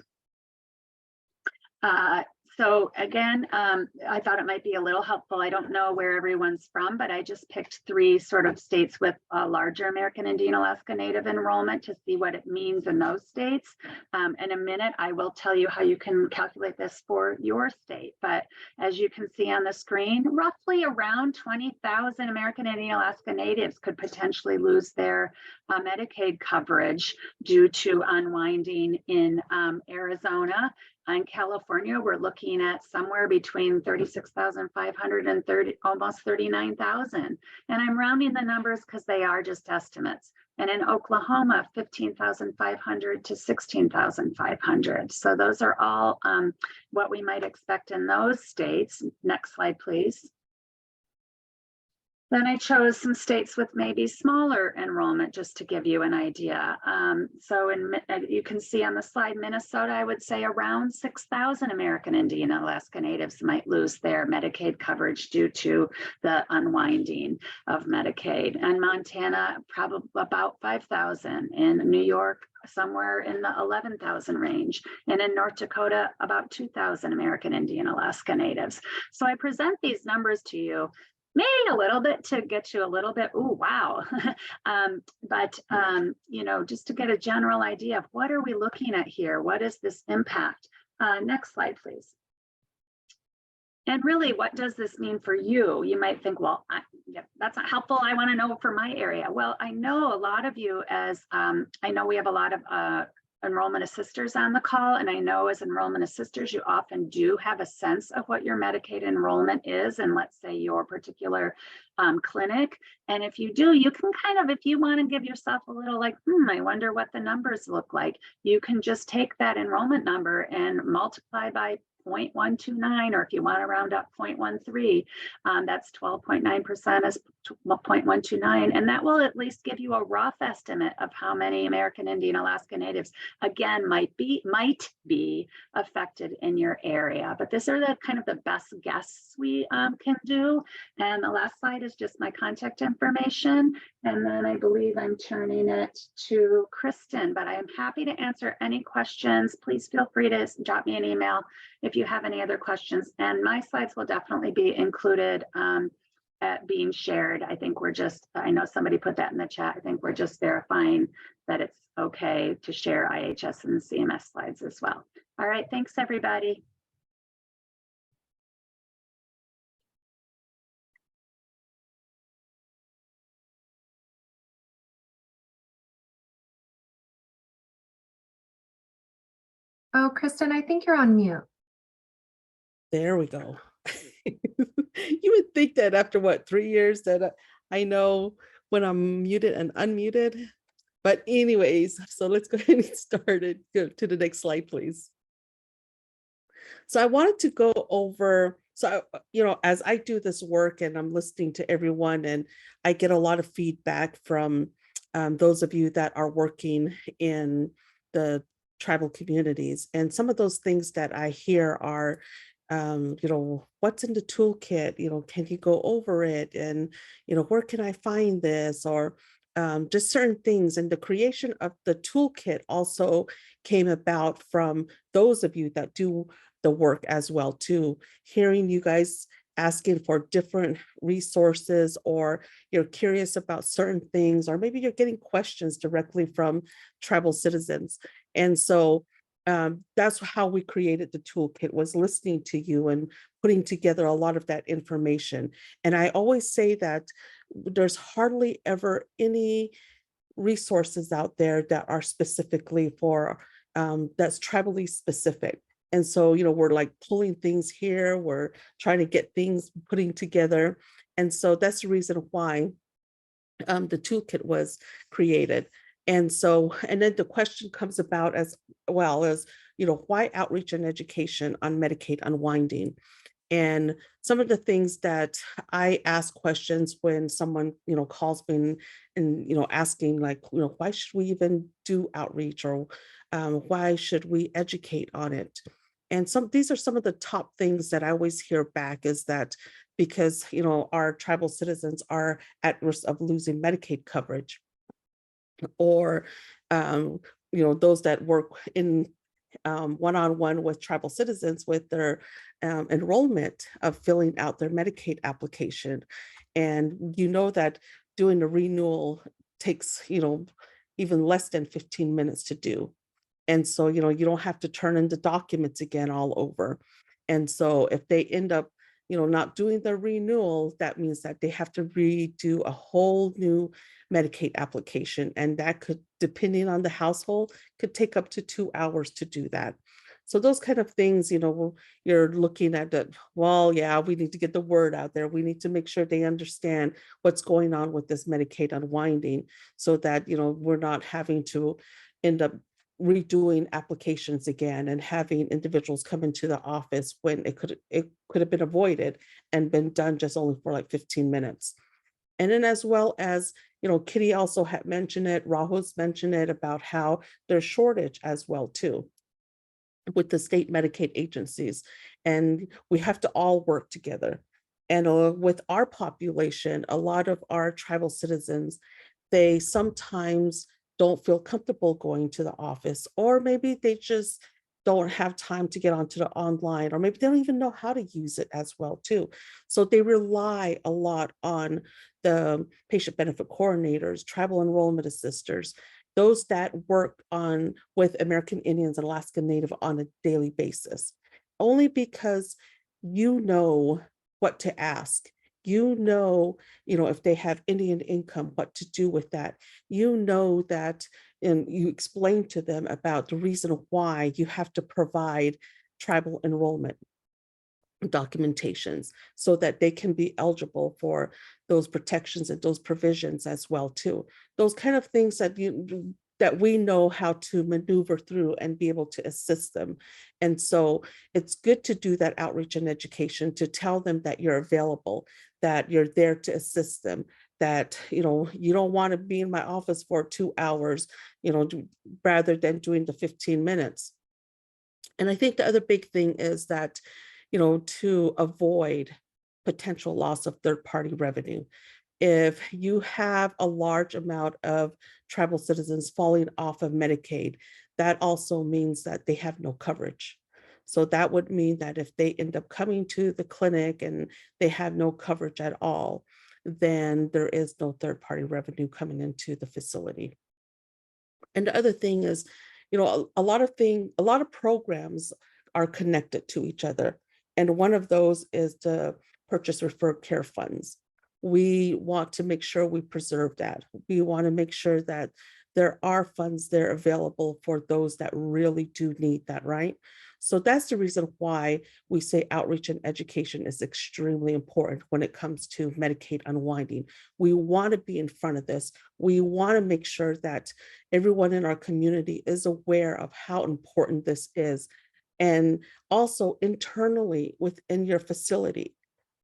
So again, I thought it might be a little helpful. I don't know where everyone's from, but I just picked 3 sort of states with a larger American Indian Alaska Native enrollment to see what it means in those states. In a minute, I will tell you how you can calculate this for your state. But as you can see on the screen, roughly around 20,000 American Indian Alaska Natives could potentially lose their Medicaid coverage due to unwinding in Arizona. In California, we're looking at somewhere between 36,500 and almost 39,000. And I'm rounding the numbers because they are just estimates. And in Oklahoma, 15,500 to 16,500. So those are all what we might expect in those states. Next slide, please. Then I chose some states with maybe smaller enrollment just to give you an idea. So you can see on the slide, Minnesota, I would say around 6,000 American Indian Alaska Natives might lose their Medicaid coverage due to the unwinding of Medicaid. And Montana, probably about 5,000. In New York, somewhere in the 11,000 range. And in North Dakota, about 2,000 American Indian Alaska Natives. So I present these numbers to you maybe a little bit to get you a little bit, oh, wow. You know, just to get a general idea of what are we looking at here? What is this impact? Next slide, please. And really, what does this mean for you? You might think, well, that's not helpful. I want to know for my area. Well, I know a lot of you as, I know we have a lot of enrollment assisters on the call. And I know as enrollment assisters, you often do have a sense of what your Medicaid enrollment is in, let's say, your particular clinic. And if you do, you can kind of, if you want to give yourself a little like, I wonder what the numbers look like, you can just take that enrollment number and multiply by 0.129, or if you want to round up 0.13, that's 12.9% as 0.129, and that will at least give you a rough estimate of how many American Indian Alaska Natives again might be affected in your area. But these are the kind of the best guess we can do. And the last slide is just my contact information, and then I believe I'm turning it to Kristen, but I am happy to answer any questions. Please feel free to drop me an email if you have any other questions, and my slides will definitely be included at being shared. I think we're just, I know somebody put that in the chat. I think we're just verifying that it's okay to share IHS and CMS slides as well. All right, thanks everybody. Oh, Kristen, I think you're on mute. There we go. You would think that after what, 3 years that I know when I'm muted and unmuted. But anyways, so let's go ahead and get started. Go to the next slide, please. So I wanted to go over, so, you know, as I do this work and I'm listening to everyone, and I get a lot of feedback from those of you that are working in the tribal communities. And some of those things that I hear are, you know, what's in the toolkit, you know, can you go over it? And, you know, where can I find this? Or just certain things. And the creation of the toolkit also came about from those of you that do the work as well too. Hearing you guys asking for different resources, or you're curious about certain things, or maybe you're getting questions directly from tribal citizens. And so that's how we created the toolkit, was listening to you and putting together a lot of that information. And I always say that there's hardly ever any resources out there that are specifically for, that's tribally specific. And so, we're like pulling things here, we're trying to get things putting together. And so that's the reason why the toolkit was created. And so, and then the question comes about as well as, why outreach and education on Medicaid unwinding? And some of the things that I ask questions when someone, calls me and asking like, why should we even do outreach, or why should we educate on it? And these are some of the top things that I always hear back, is that because, our tribal citizens are at risk of losing Medicaid coverage, or, those that work in one-on-one with tribal citizens with their enrollment of filling out their Medicaid application. And that doing the renewal takes, even less than 15 minutes to do. And so, you don't have to turn in the documents again all over. And so if they end up, not doing the renewal, that means that they have to redo a whole new Medicaid application. And that could, depending on the household, could take up to 2 hours to do that. So those kind of things, you're looking at that, well, yeah, we need to get the word out there. We need to make sure they understand what's going on with this Medicaid unwinding, so that, we're not having to end up redoing applications again and having individuals come into the office when it could have been avoided and been done just only for like 15 minutes. And then, as well as, Kitty also had mentioned it, Rahul's mentioned it, about how there's shortage as well too with the state Medicaid agencies, and we have to all work together. And with our population, a lot of our tribal citizens, they sometimes don't feel comfortable going to the office, or maybe they just don't have time to get onto the online, or maybe they don't even know how to use it as well too. So they rely a lot on the patient benefit coordinators, tribal enrollment assisters, those that work on with American Indians and Alaska Native on a daily basis, only because what to ask. If they have Indian income, what to do with that. That, and you explain to them about the reason why you have to provide tribal enrollment documentations, so that they can be eligible for those protections and those provisions as well too. Those kind of things that we know how to maneuver through and be able to assist them. And so it's good to do that outreach and education, to tell them that you're available, that you're there to assist them, that, you don't want to be in my office for 2 hours, rather than doing the 15 minutes. And I think the other big thing is that, to avoid potential loss of third-party revenue. If you have a large amount of tribal citizens falling off of Medicaid, that also means that they have no coverage. So that would mean that if they end up coming to the clinic and they have no coverage at all, then there is no third-party revenue coming into the facility. And the other thing is, a lot of programs are connected to each other. And one of those is the purchase referred care funds. We want to make sure we preserve that. We want to make sure that there are funds there available for those that really do need that, right? So that's the reason why we say outreach and education is extremely important when it comes to Medicaid unwinding. We want to be in front of this. We want to make sure that everyone in our community is aware of how important this is. And also internally within your facility,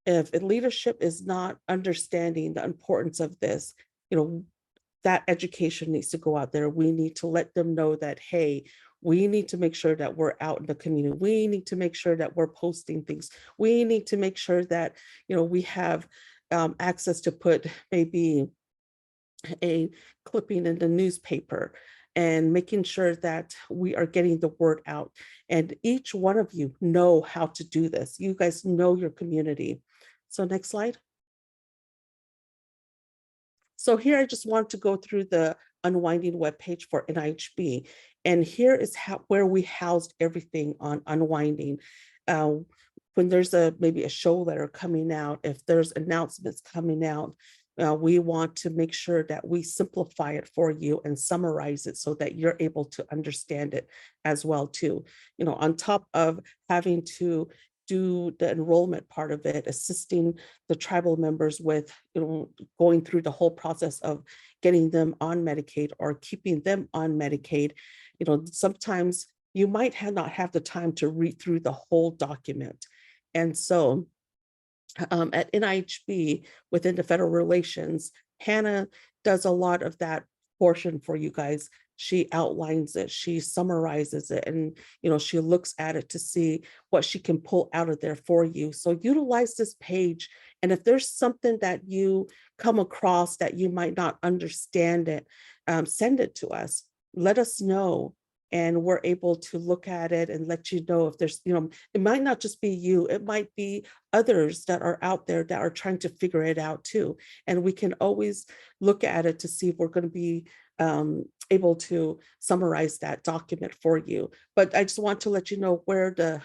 if leadership is not understanding the importance of this, that education needs to go out there. We need to let them know that, hey, we need to make sure that we're out in the community. We need to make sure that we're posting things. We need to make sure that, we have access to put maybe a clipping in the newspaper, and making sure that we are getting the word out. And each one of you know how to do this. You guys know your community. So next slide. So here I just want to go through the Unwinding webpage for NIHB. And here is where we housed everything on Unwinding. When there's maybe a show letter coming out, if there's announcements coming out, we want to make sure that we simplify it for you and summarize it so that you're able to understand it as well too. On top of having to do the enrollment part of it, assisting the tribal members with, going through the whole process of getting them on Medicaid or keeping them on Medicaid. Sometimes you might not have the time to read through the whole document. And so at NIHB, within the federal relations, Hannah does a lot of that portion for you guys. She outlines it, she summarizes it, and she looks at it to see what she can pull out of there for you. So utilize this page, and if there's something that you come across that you might not understand it, send it to us. Let us know, and we're able to look at it and let you know if there's, it might not just be you, it might be others that are out there that are trying to figure it out too. And we can always look at it to see if we're going to be able to summarize that document for you. But I just want to let you know where the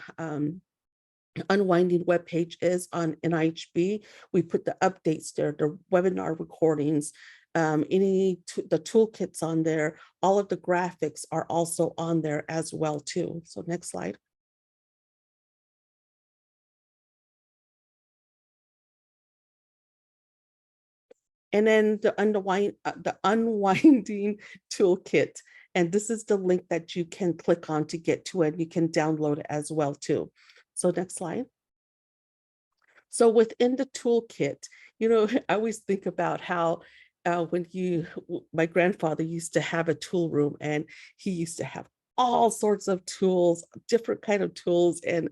Unwinding webpage is on NIHB. We put the updates there, the webinar recordings, the toolkits on there, all of the graphics are also on there as well too. So next slide. And then the unwinding toolkit. And this is the link that you can click on to get to it. You can download it as well too. So next slide. So within the toolkit, I always think about how my grandfather used to have a tool room, and he used to have all sorts of tools, different kind of tools. And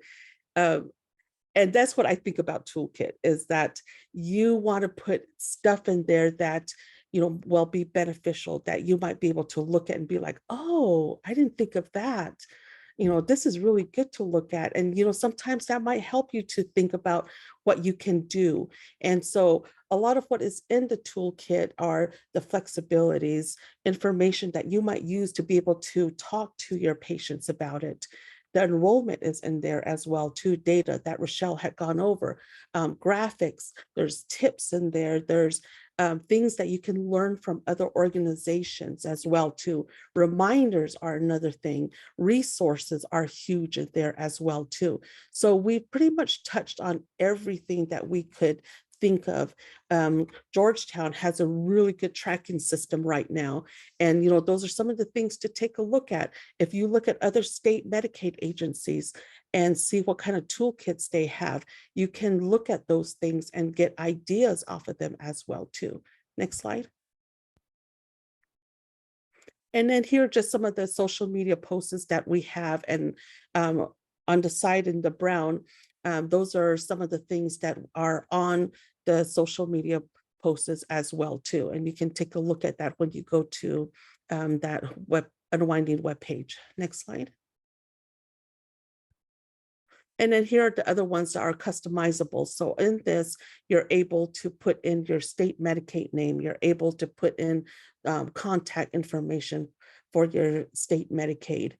that's what I think about toolkit, is that you want to put stuff in there that, will be beneficial, that you might be able to look at and be like, oh, I didn't think of that. This is really good to look at. And, sometimes that might help you to think about what you can do. And so a lot of what is in the toolkit are the flexibilities, information that you might use to be able to talk to your patients about it. The enrollment is in there as well too, data that Rochelle had gone over, graphics, there's tips in there, there's things that you can learn from other organizations as well too. Reminders are another thing. Resources are huge in there as well too. So we pretty much touched on everything that we could think of. Georgetown has a really good tracking system right now. And, those are some of the things to take a look at. If you look at other state Medicaid agencies and see what kind of toolkits they have, you can look at those things and get ideas off of them as well too. Next slide. And then here are just some of the social media posts that we have. And on the side in the brown, those are some of the things that are on the social media posts as well too. And you can take a look at that when you go to that Unwinding webpage. Next slide. And then here are the other ones that are customizable. So in this, you're able to put in your state Medicaid name. You're able to put in contact information for your state Medicaid,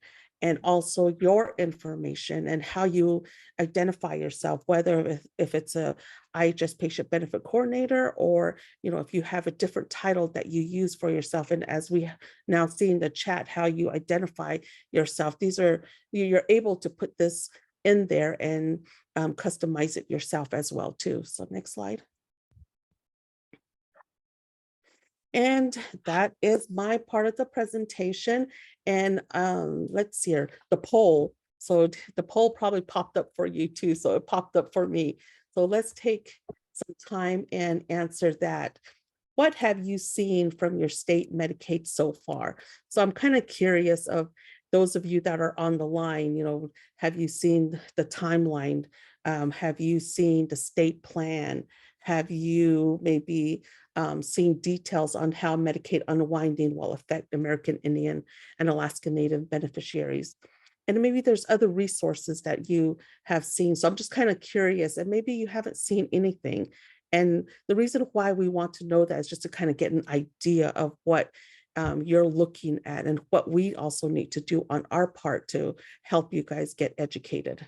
and also your information and how you identify yourself, whether if it's a IHS patient benefit coordinator, or if you have a different title that you use for yourself. And as we now see in the chat, how you identify yourself, you're able to put this in there and customize it yourself as well too. So next slide. And that is my part of the presentation. And let's see here, the poll. So the poll probably popped up for you too. So it popped up for me. So let's take some time and answer that. What have you seen from your state Medicaid so far? So I'm kind of curious of those of you that are on the line, have you seen the timeline? Have you seen the state plan? Have you maybe seeing details on how Medicaid unwinding will affect American Indian and Alaska Native beneficiaries. And maybe there's other resources that you have seen. So I'm just kind of curious, and maybe you haven't seen anything. And the reason why we want to know that is just to kind of get an idea of what you're looking at and what we also need to do on our part to help you guys get educated.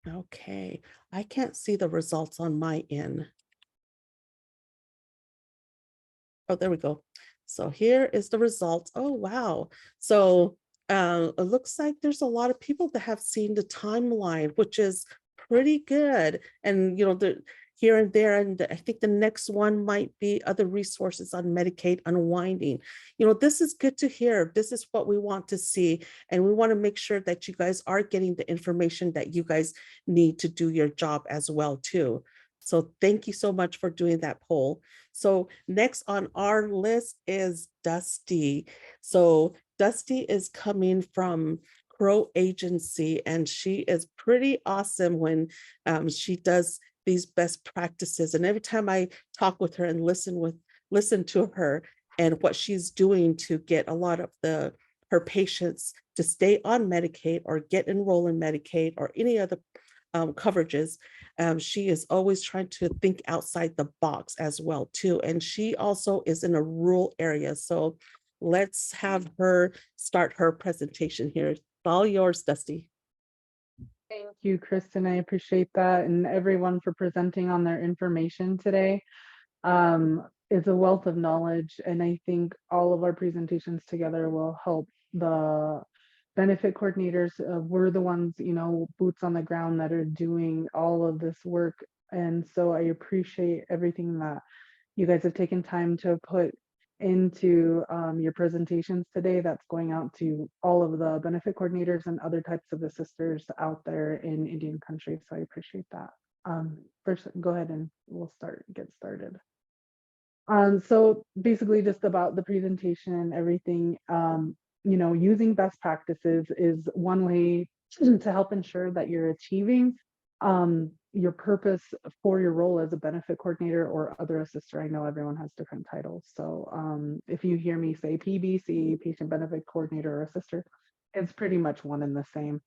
Okay, I can't see the results on my end. Oh, there we go. So here is the results. Oh, wow. So it looks like there's a lot of people that have seen the timeline, which is pretty good. And, you know, the here and there, and I think the next one might be other resources on Medicaid unwinding. You know, this is good to hear. This is what we want to see. And we want to make sure that you guys are getting the information that you guys need to do your job as well, too. So thank you so much for doing that poll. So next on our list is Dusty. So Dusty is coming from Crow Agency, and she is pretty awesome when she does these best practices. And every time I talk with her and listen to her and what she's doing to get a lot of her patients to stay on Medicaid or get enrolled in Medicaid or any other coverages, she is always trying to think outside the box as well too. And she also is in a rural area. So let's have her start her presentation here. It's all yours, Dusty. Thank you, Kristen. I appreciate that, and everyone for presenting on their information today. It's a wealth of knowledge, and I think all of our presentations together will help the benefit coordinators. We're the ones, you know, boots on the ground that are doing all of this work. And so I appreciate everything that you guys have taken time to put into your presentations today. That's going out to all of the benefit coordinators and other types of assisters out there in Indian country. So I appreciate that. First, go ahead and we'll get started. So basically just about the presentation and everything, you know, using best practices is one way to help ensure that you're achieving your purpose for your role as a benefit coordinator or other assister. I know everyone has different titles. So if you hear me say PBC, patient benefit coordinator or assister, it's pretty much one and the same.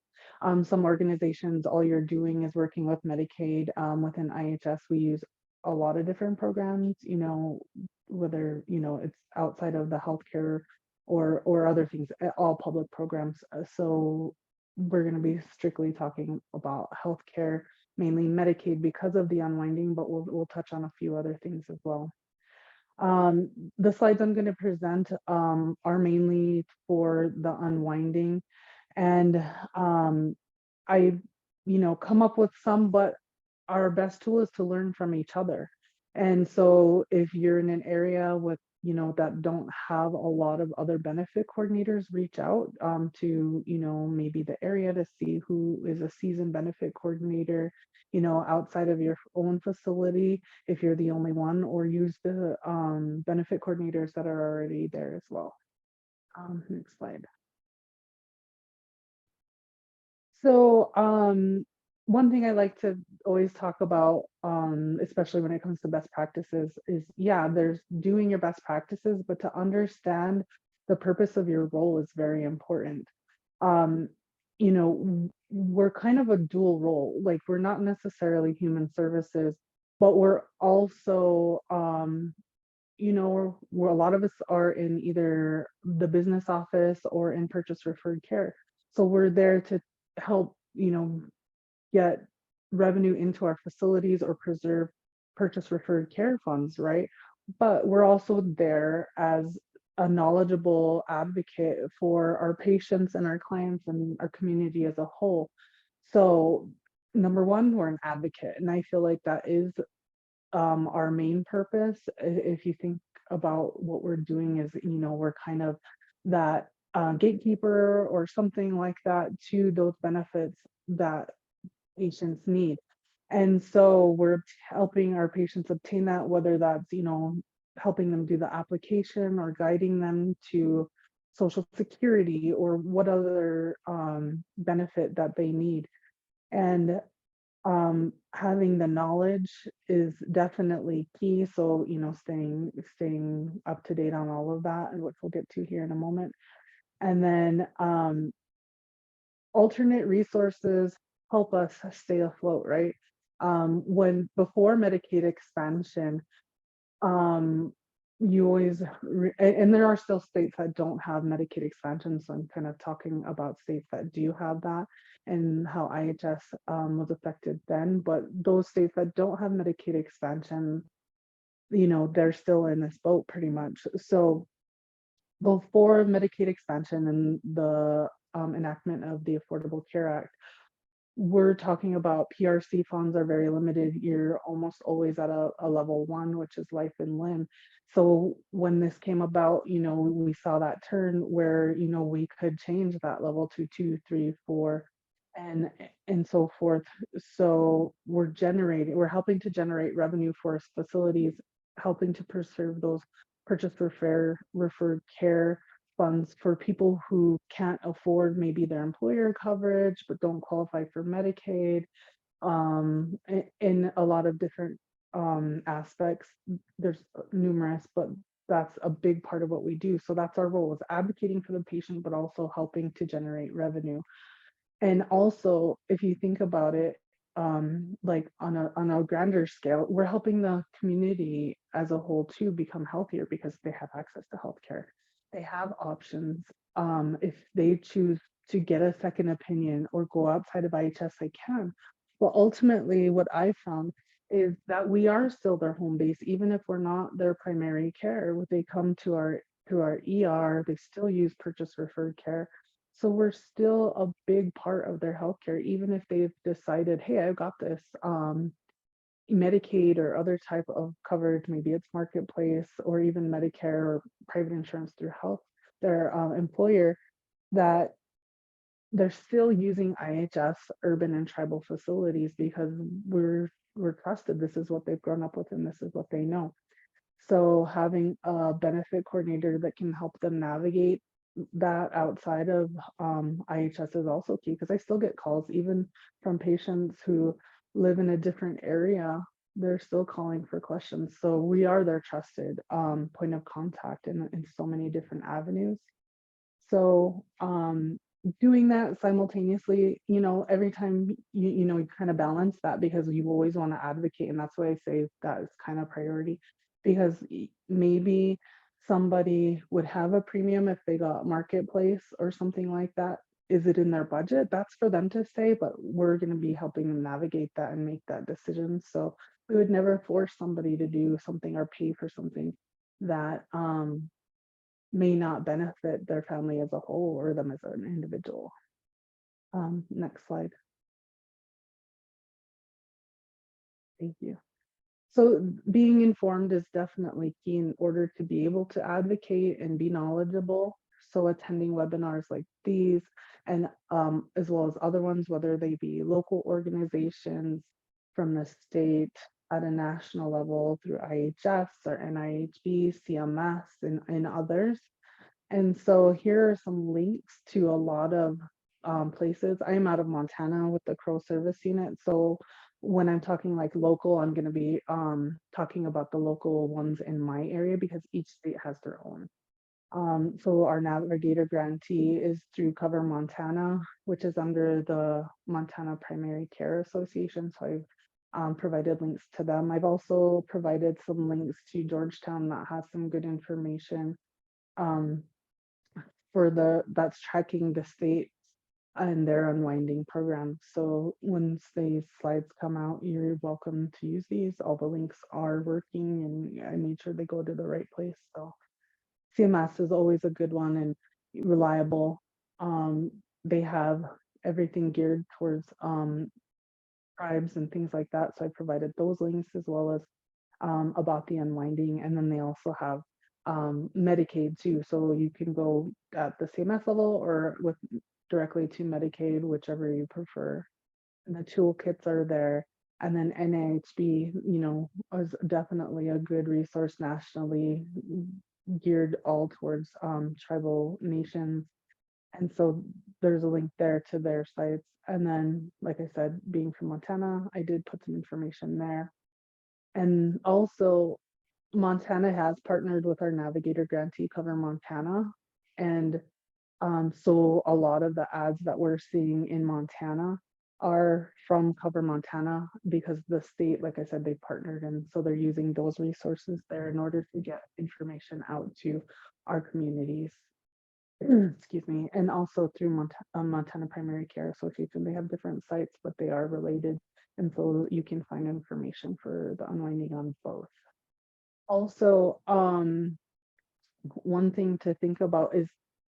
Some organizations, all you're doing is working with Medicaid. Within IHS, we use a lot of different programs, you know, whether, you know, it's outside of the healthcare or other things, all public programs. So we're going to be strictly talking about healthcare, mainly Medicaid because of the unwinding, but we'll touch on a few other things as well. The slides I'm going to present are mainly for the unwinding, and I, you know, come up with some, but our best tool is to learn from each other. And so if you're in an area with, you know, that don't have a lot of other benefit coordinators, reach out to, you know, maybe the area to see who is a seasoned benefit coordinator, you know, outside of your own facility, if you're the only one, or use the benefit coordinators that are already there as well. Next slide. So one thing I like to always talk about, especially when it comes to best practices, is yeah, there's doing your best practices, but to understand the purpose of your role is very important. You know, we're kind of a dual role, like we're not necessarily human services, but we're also, you know, a lot of us are in either the business office or in purchase referred care. So we're there to help, you know, get revenue into our facilities or preserve purchase referred care funds, right? But we're also there as a knowledgeable advocate for our patients and our clients and our community as a whole. So number one, we're an advocate, and I feel like that is our main purpose. If you think about what we're doing, is, you know, we're kind of that gatekeeper or something like that to those benefits that patients need. And so we're helping our patients obtain that, whether that's, you know, helping them do the application or guiding them to Social Security or what other benefit that they need. And having the knowledge is definitely key. So, staying up to date on all of that, and which we'll get to here in a moment. And then alternate resources help us stay afloat, right? When before Medicaid expansion, you always, and there are still states that don't have Medicaid expansion. So I'm kind of talking about states that do have that and how IHS was affected then. But those states that don't have Medicaid expansion, they're still in this boat pretty much. So before Medicaid expansion and the enactment of the Affordable Care Act, we're talking about PRC funds are very limited. You're almost always at a level 1, which is life and limb. So when this came about, we saw that turn where, we could change that level to 2, 3, 4, and so forth. So we're helping to generate revenue for facilities, helping to preserve those referred care funds for people who can't afford maybe their employer coverage but don't qualify for Medicaid, in a lot of different aspects. There's numerous, but that's a big part of what we do. So that's our role, is advocating for the patient, but also helping to generate revenue. And also, if you think about it, like on a grander scale, we're helping the community as a whole to become healthier because they have access to healthcare. They have options. If they choose to get a second opinion or go outside of IHS, they can. But ultimately, what I found is that we are still their home base, even if we're not their primary care. They come to through our ER, they still use purchase referred care. So we're still a big part of their healthcare, even if they've decided, hey, I've got this Medicaid or other type of coverage, maybe it's marketplace or even Medicare or private insurance through their employer, that they're still using IHS urban and tribal facilities because we're trusted. This is what they've grown up with and this is what they know. So having a benefit coordinator that can help them navigate that outside of IHS is also key, because I still get calls even from patients who live in a different area. They're still calling for questions. So we are their trusted point of contact in so many different avenues. So doing that simultaneously, every time you kind of balance that, because you always want to advocate. And that's why I say that is kind of priority, because maybe somebody would have a premium if they got marketplace or something like that. Is it in their budget? That's for them to say, but we're going to be helping them navigate that and make that decision. So we would never force somebody to do something or pay for something that may not benefit their family as a whole or them as an individual. Next slide. Thank you. So being informed is definitely key in order to be able to advocate and be knowledgeable. So attending webinars like these, and as well as other ones, whether they be local organizations from the state at a national level through IHS or NIHB, CMS, and others. And so here are some links to a lot of places. I'm out of Montana with the Crow Service Unit. So when I'm talking like local, I'm going to be talking about the local ones in my area, because each state has their own. So our Navigator grantee is through Cover Montana, which is under the Montana Primary Care Association. So I've provided links to them. I've also provided some links to Georgetown that has some good information that's tracking the state and their unwinding program. So once these slides come out, you're welcome to use these. All the links are working, and I made sure they go to the right place. So CMS is always a good one and reliable. They have everything geared towards tribes and things like that. So I provided those links, as well as about the unwinding. And then they also have Medicaid too. So you can go at the CMS level or directly to Medicaid, whichever you prefer. And the toolkits are there. And then NIHB, is definitely a good resource nationally. geared all towards tribal nations. And so there's a link there to their sites. And then, like I said, being from Montana, I did put some information there. And also, Montana has partnered with our Navigator grantee, Cover Montana. And so a lot of the ads that we're seeing in Montana are from Cover Montana because the state, like I said, they partnered, and so they're using those resources there in order to get information out to our communities. Excuse me, and also through Montana Primary Care Association. They have different sites, but they are related, and so you can find information for the unwinding on both. Also, one thing to think about is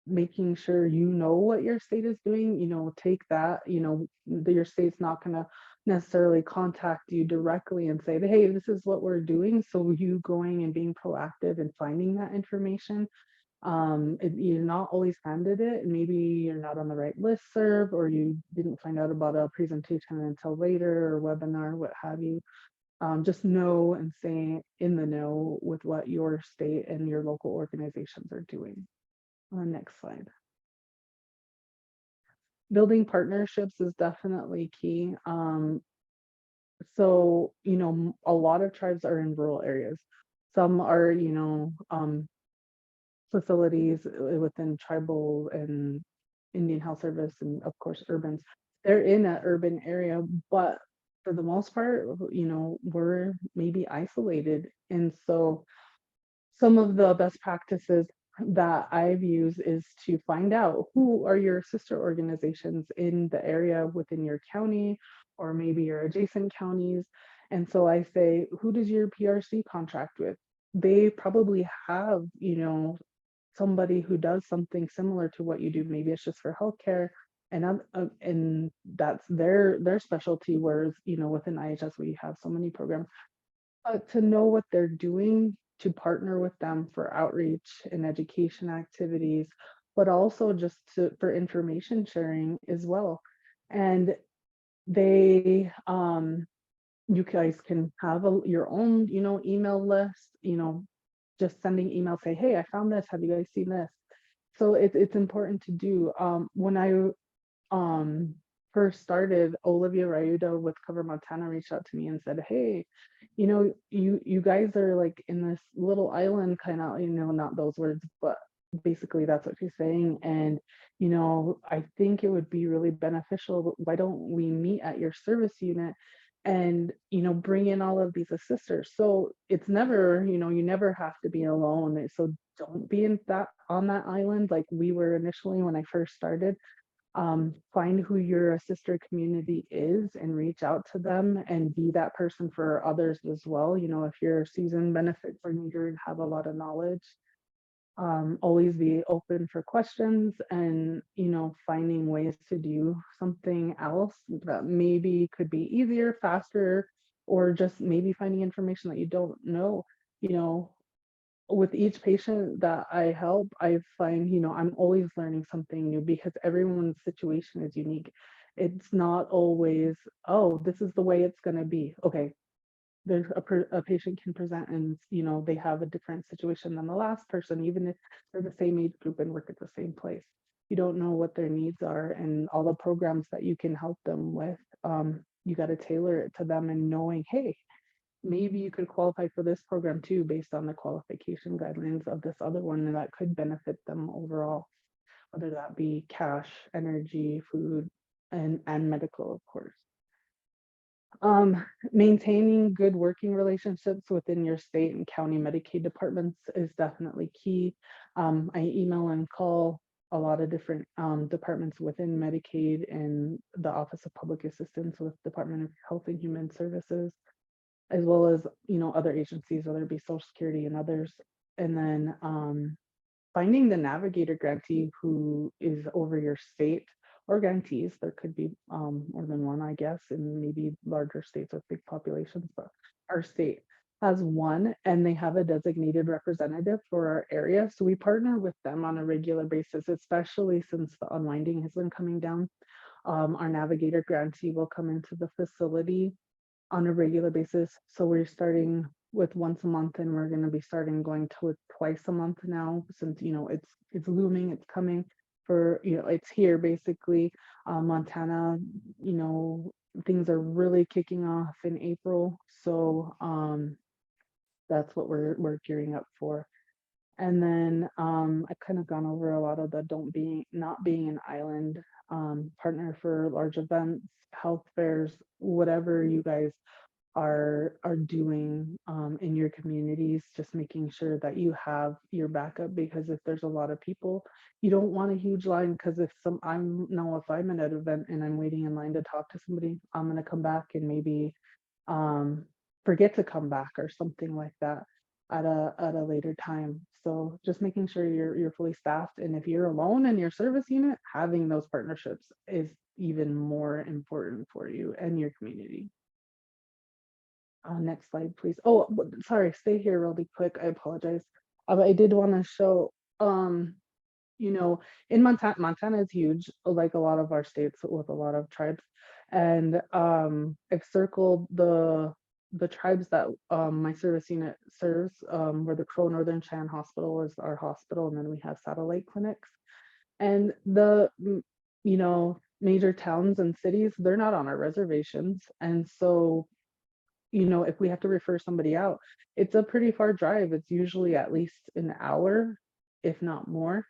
making sure you know what your state is doing. Take that, your state's not going to necessarily contact you directly and say, hey, this is what we're doing. So you going and being proactive and finding that information. You're not always handed it, and maybe you're not on the right listserv, or you didn't find out about a presentation until later, or webinar, what have you. Just know and stay in the know with what your state and your local organizations are doing. Next slide. Building partnerships is definitely key. So, a lot of tribes are in rural areas. Some are, facilities within tribal and Indian Health Service, and of course, urbans. They're in an urban area, but for the most part, we're maybe isolated. And so some of the best practices that I've used is to find out who are your sister organizations in the area within your county, or maybe your adjacent counties. And so I say, who does your PRC contract with? They probably have, somebody who does something similar to what you do. Maybe it's just for healthcare, and that's their specialty. Whereas, within IHS, we have so many programs. To know what they're doing, to partner with them for outreach and education activities, but also just for information sharing as well. And they, you guys can have your own, email list, just sending emails, say, hey, I found this, have you guys seen this? So it's important to do. When I first started, Olivia Rayuda with Cover Montana reached out to me and said, hey, you guys are like in this little island, kind of, not those words, but basically that's what she's saying. And I think it would be really beneficial, but why don't we meet at your service unit and bring in all of these assisters? So it's never, you never have to be alone. So don't be on that island like we were initially when I first started. Find who your assister community is and reach out to them and be that person for others as well. If you're a seasoned benefit coordinator and have a lot of knowledge, always be open for questions, and finding ways to do something else that maybe could be easier, faster, or just maybe finding information that you don't know. With each patient that I help, I find, I'm always learning something new because everyone's situation is unique. It's not always, oh, this is the way it's going to be. Okay, there's a patient can present and, they have a different situation than the last person, even if they're the same age group and work at the same place. You don't know what their needs are and all the programs that you can help them with. You got to tailor it to them, and knowing, hey, maybe you could qualify for this program too, based on the qualification guidelines of this other one, and that could benefit them overall, whether that be cash, energy, food, and medical, of course. Maintaining good working relationships within your state and county Medicaid departments is definitely key. I email and call a lot of different departments within Medicaid and the Office of Public Assistance with Department of Health and Human Services, as well as, other agencies, whether it be Social Security and others. And then finding the Navigator grantee who is over your state, or grantees, there could be more than one, I guess, in maybe larger states with big populations, but our state has one, and they have a designated representative for our area. So we partner with them on a regular basis, especially since the unwinding has been coming down. Our Navigator grantee will come into the facility on a regular basis. So we're starting with once a month, and we're going to be starting going to it twice a month now, since it's looming, it's coming for it's here basically. Montana, things are really kicking off in April, so that's what we're gearing up for. And then I've kind of gone over a lot of the not being an island partner for large events, health fairs, whatever you guys are doing in your communities, just making sure that you have your backup, because if there's a lot of people, you don't want a huge line, because if I'm at an event and I'm waiting in line to talk to somebody, I'm going to come back and maybe forget to come back or something like that at a later time. So just making sure you're fully staffed, and if you're alone in your service unit, having those partnerships is even more important for you and your community. Next slide, please. Oh, sorry, stay here really quick. I apologize. I did want to show, in Montana is huge, like a lot of our states with a lot of tribes. And I've circled the tribes that my service unit serves, where the Crow Northern Chan Hospital is our hospital, and then we have satellite clinics. And the, major towns and cities, they're not on our reservations. And so if we have to refer somebody out, it's a pretty far drive. It's usually at least an hour, if not more.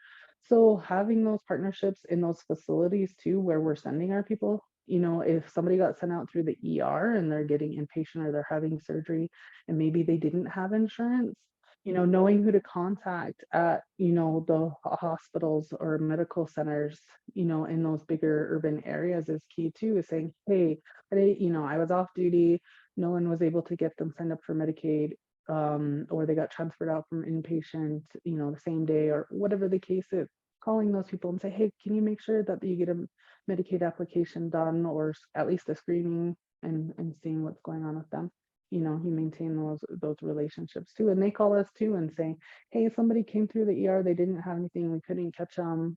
So having those partnerships in those facilities too, where we're sending our people, if somebody got sent out through the ER and they're getting inpatient or they're having surgery and maybe they didn't have insurance, knowing who to contact at, the hospitals or medical centers, in those bigger urban areas is key too, is saying, hey, I was off duty, no one was able to get them signed up for Medicaid, or they got transferred out from inpatient, the same day, or whatever the case is. Calling those people and say, hey, can you make sure that you get a Medicaid application done, or at least a screening, and seeing what's going on with them. You maintain those relationships too, and they call us too and say, hey, somebody came through the ER, they didn't have anything, we couldn't catch them,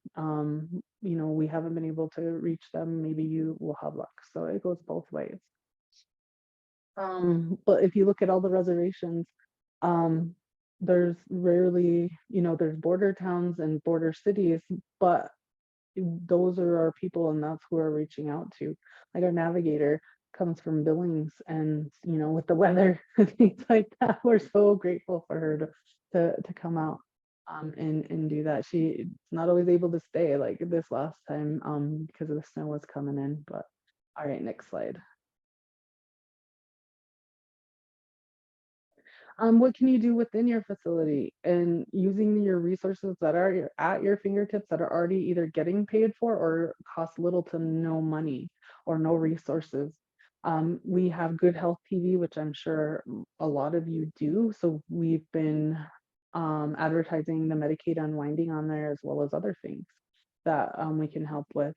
we haven't been able to reach them, maybe you will have luck. So it goes both ways. But if you look at all the reservations, there's rarely, there's border towns and border cities, but those are our people, and that's who we're reaching out to. Like our navigator comes from Billings, and with the weather and things like that, we're so grateful for her to come out and do that. She's not always able to stay, like this last time, because of the snow was coming in. But all right, next slide. What can you do within your facility, and using your resources that are at your fingertips that are already either getting paid for or cost little to no money or no resources? We have Good Health TV, which I'm sure a lot of you do. So we've been advertising the Medicaid Unwinding on there, as well as other things that we can help with.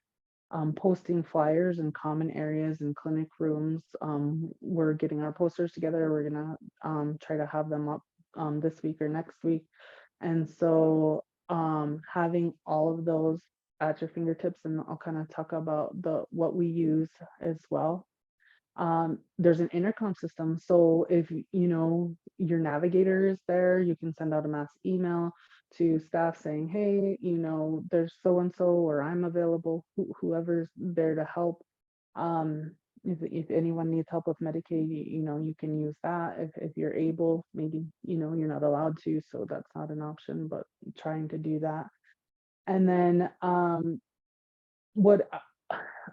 Posting flyers in common areas and clinic rooms. We're getting our posters together. We're gonna try to have them up this week or next week. And so having all of those at your fingertips, and I'll kind of talk about what we use as well. There's an intercom system, so if your navigator is there, you can send out a mass email to staff saying, hey, there's so and so, or I'm available, whoever's there to help. If anyone needs help with Medicaid, you can use that if you're able. Maybe you're not allowed to, so that's not an option, but trying to do that. And then what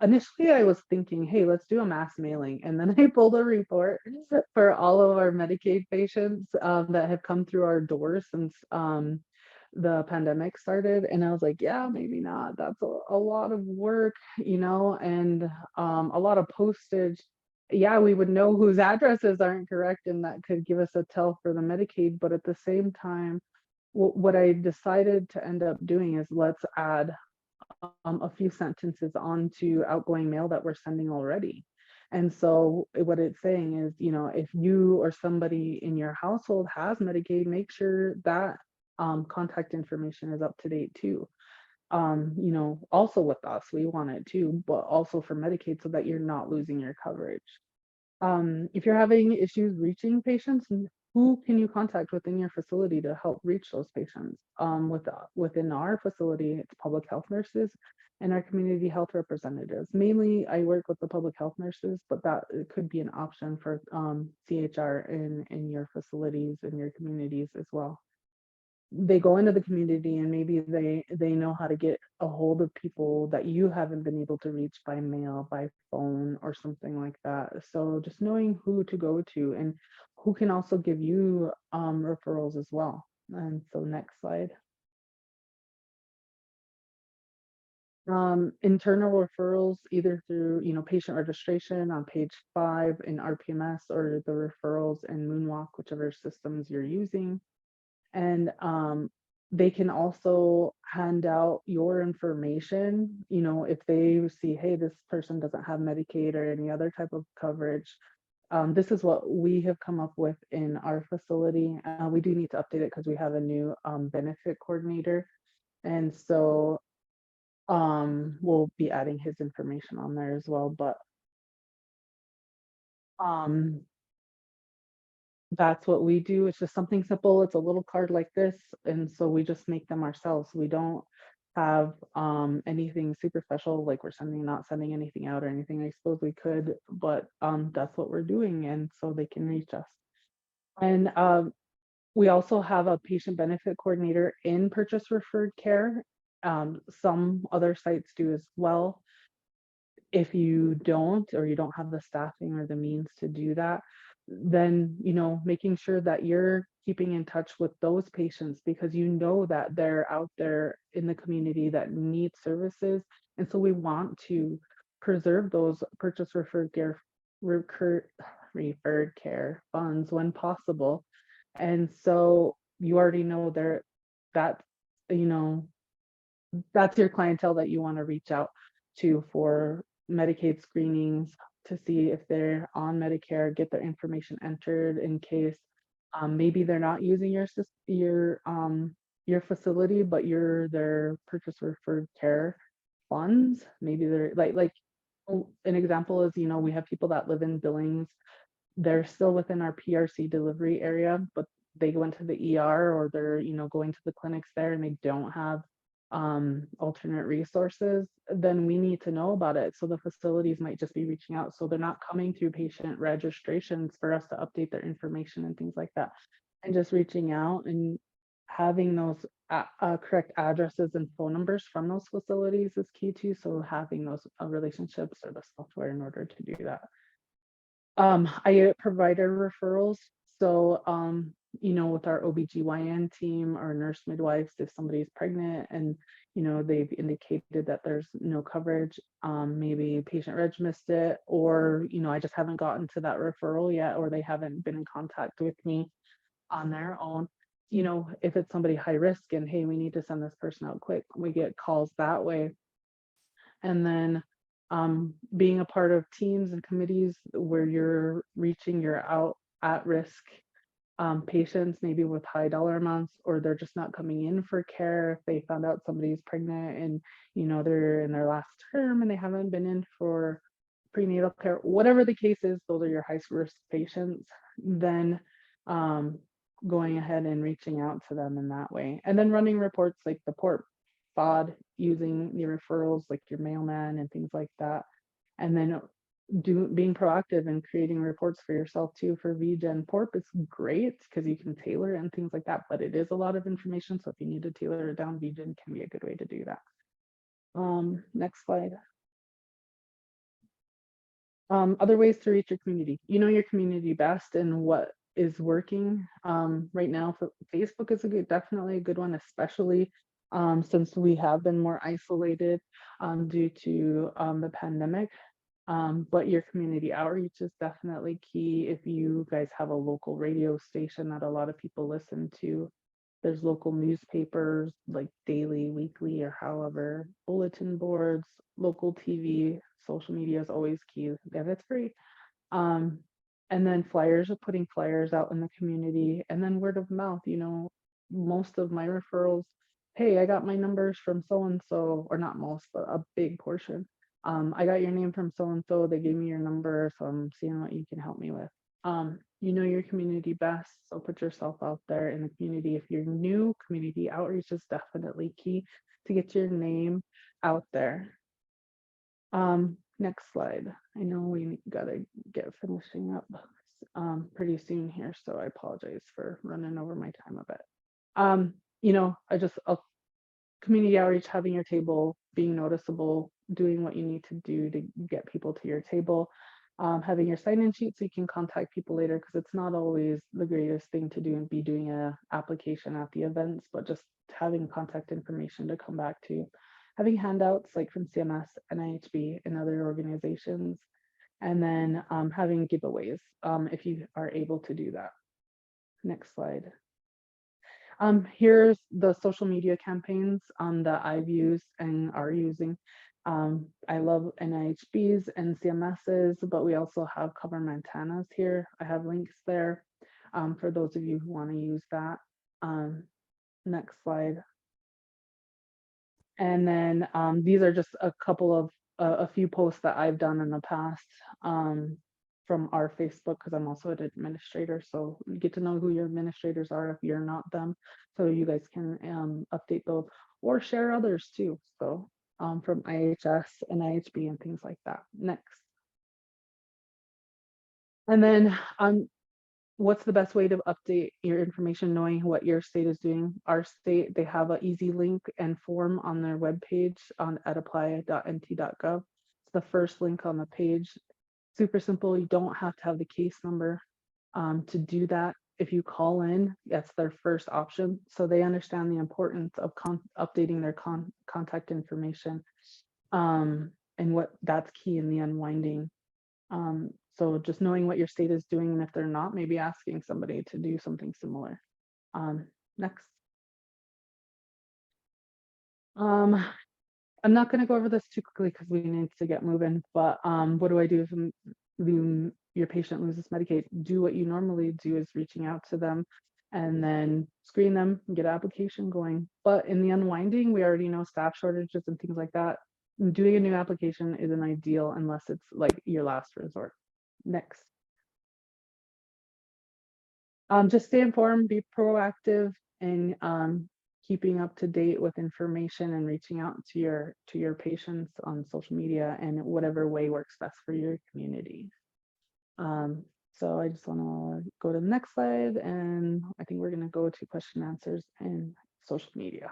initially I was thinking, hey, let's do a mass mailing. And then I pulled a report for all of our Medicaid patients that have come through our doors since the pandemic started. And I was like, yeah, maybe not. That's a lot of work, and a lot of postage. Yeah, we would know whose addresses aren't correct, and that could give us a tell for the Medicaid. But at the same time, what I decided to end up doing is let's add a few sentences onto outgoing mail that we're sending already. And so what it's saying is, if you or somebody in your household has Medicaid, make sure that contact information is up to date too. Also with us, we want it too, but also for Medicaid, so that you're not losing your coverage. If you're having issues reaching patients, who can you contact within your facility to help reach those patients? Within our facility, it's public health nurses and our community health representatives. Mainly, I work with the public health nurses, but that it could be an option for CHR in your facilities and your communities as well. They go into the community and maybe they know how to get a hold of people that you haven't been able to reach by mail, by phone, or something like that. So just knowing who to go to and who can also give you referrals as well. And so next slide. Internal referrals, either through, patient registration on page 5 in RPMS, or the referrals in Moonwalk, whichever systems you're using. And they can also hand out your information, if they see, hey, this person doesn't have Medicaid or any other type of coverage. This is what we have come up with in our facility. We do need to update it because we have a new benefit coordinator. And so we'll be adding his information on there as well. But that's what we do. It's just something simple. It's a little card like this. And so we just make them ourselves. We don't have anything super special, like we're not sending anything out or anything. I suppose we could, but that's what we're doing. And so they can reach us. And we also have a patient benefit coordinator in purchase referred care. Some other sites do as well. If you don't, or you don't have the staffing or the means to do that, then making sure that you're keeping in touch with those patients, because that they're out there in the community that need services. And so we want to preserve those purchase referred care funds when possible. And so you already know that's that's your clientele that you want to reach out to for Medicaid screenings, to see if they're on Medicare, get their information entered in case maybe they're not using your facility, but their purchase referred care funds. Maybe they're like an example is, we have people that live in Billings. They're still within our PRC delivery area, but they went to the ER, or they're going to the clinics there, and they don't have alternate resources. Then we need to know about it. So the facilities might just be reaching out, so they're not coming through patient registrations for us to update their information and things like that, and just reaching out and having those correct addresses and phone numbers from those facilities is key too. So having those relationships or the software in order to do that. I provide our referrals. So with our OBGYN team or nurse midwives, if somebody's pregnant and they've indicated that there's no coverage, maybe patient reg missed it, or I just haven't gotten to that referral yet, or they haven't been in contact with me on their own. If it's somebody high risk and, hey, we need to send this person out quick, we get calls that way. And then being a part of teams and committees where you're reaching your at risk patients, maybe with high dollar amounts, or they're just not coming in for care. If they found out somebody's pregnant and they're in their last term and they haven't been in for prenatal care, whatever the case is, those are your high risk patients. Then going ahead and reaching out to them in that way, and then running reports like the port FOD, using your referrals like your mailman and things like that, and then being proactive and creating reports for yourself too. For VGen PORP, it's great because you can tailor and things like that, but it is a lot of information. So if you need to tailor it down, VGen can be a good way to do that. Next slide. Other ways to reach your community. Your community best and what is working. Right now, Facebook is definitely a good one, especially since we have been more isolated due to the pandemic. But your community outreach is definitely key. If you guys have a local radio station that a lot of people listen to, there's local newspapers like daily, weekly, or however, bulletin boards, local TV, social media is always key. Yeah, that's free. And then putting flyers out in the community, and then word of mouth. Most of my referrals, hey, I got my numbers from so-and-so, or not most, but a big portion. I got your name from so-and-so, they gave me your number, so I'm seeing what you can help me with. You know your community best, so put yourself out there in the community. If you're new, community outreach is definitely key to get your name out there. Next slide. I know we gotta get finishing up pretty soon here, so I apologize for running over my time a bit. You know, community outreach, having your table, being noticeable, doing what you need to do to get people to your table, having your sign-in sheet so you can contact people later, because it's not always the greatest thing to do and be doing a application at the events, but just having contact information to come back to. Having handouts like from CMS, NIHB, and other organizations, and then having giveaways if you are able to do that. Next slide. Here's the social media campaigns that I've used and are using. I love NIHBs and CMSs, but we also have Cover Montana's here. I have links there for those of you who want to use that. Next slide. And then these are just a couple of a few posts that I've done in the past from our Facebook, because I'm also an administrator. So you get to know who your administrators are if you're not them. So you guys can update those or share others too. So from IHS and IHB and things like that. Next. And then what's the best way to update your information, knowing what your state is doing? Our state, they have an easy link and form on their webpage at apply.nt.gov. It's the first link on the page. Super simple. You don't have to have the case number to do that. If you call in, that's their first option. So they understand the importance of updating their contact information and what that's key in the unwinding. So just knowing what your state is doing, and if they're not, maybe asking somebody to do something similar. Next. I'm not going to go over this too quickly because we need to get moving, but what do I do if your patient loses Medicaid? Do what you normally do, is reaching out to them and then screen them and get an application going. But in the unwinding, we already know staff shortages and things like that. Doing a new application isn't ideal unless it's like your last resort. Next. Just stay informed, be proactive, and keeping up to date with information and reaching out to your patients on social media and whatever way works best for your community. So I just want to go to the next slide, and I think we're going to go to question and answers and social media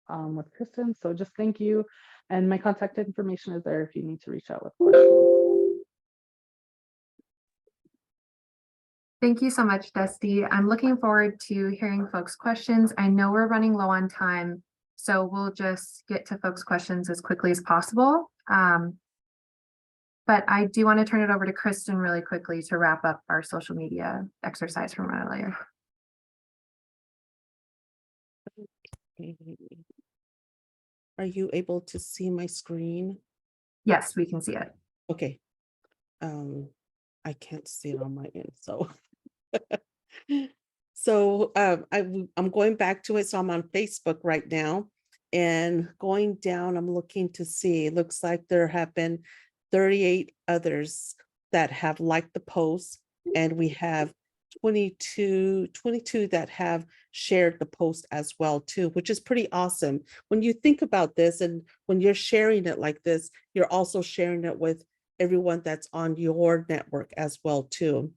with Kristen. So just thank you, and my contact information is there if you need to reach out with questions. Thank you so much, Dusty. I'm looking forward to hearing folks' questions. I know we're running low on time, so we'll just get to folks' questions as quickly as possible. But I do want to turn it over to Kristen really quickly to wrap up our social media exercise from earlier. Are you able to see my screen? Yes, we can see it. Okay. I can't see it on my end, so. So I'm going back to it. So I'm on Facebook right now, and going down, I'm looking to see, it looks like there have been 38 others that have liked the post, and we have 22 that have shared the post as well too, which is pretty awesome. When you think about this, and when you're sharing it like this, you're also sharing it with everyone that's on your network as well too.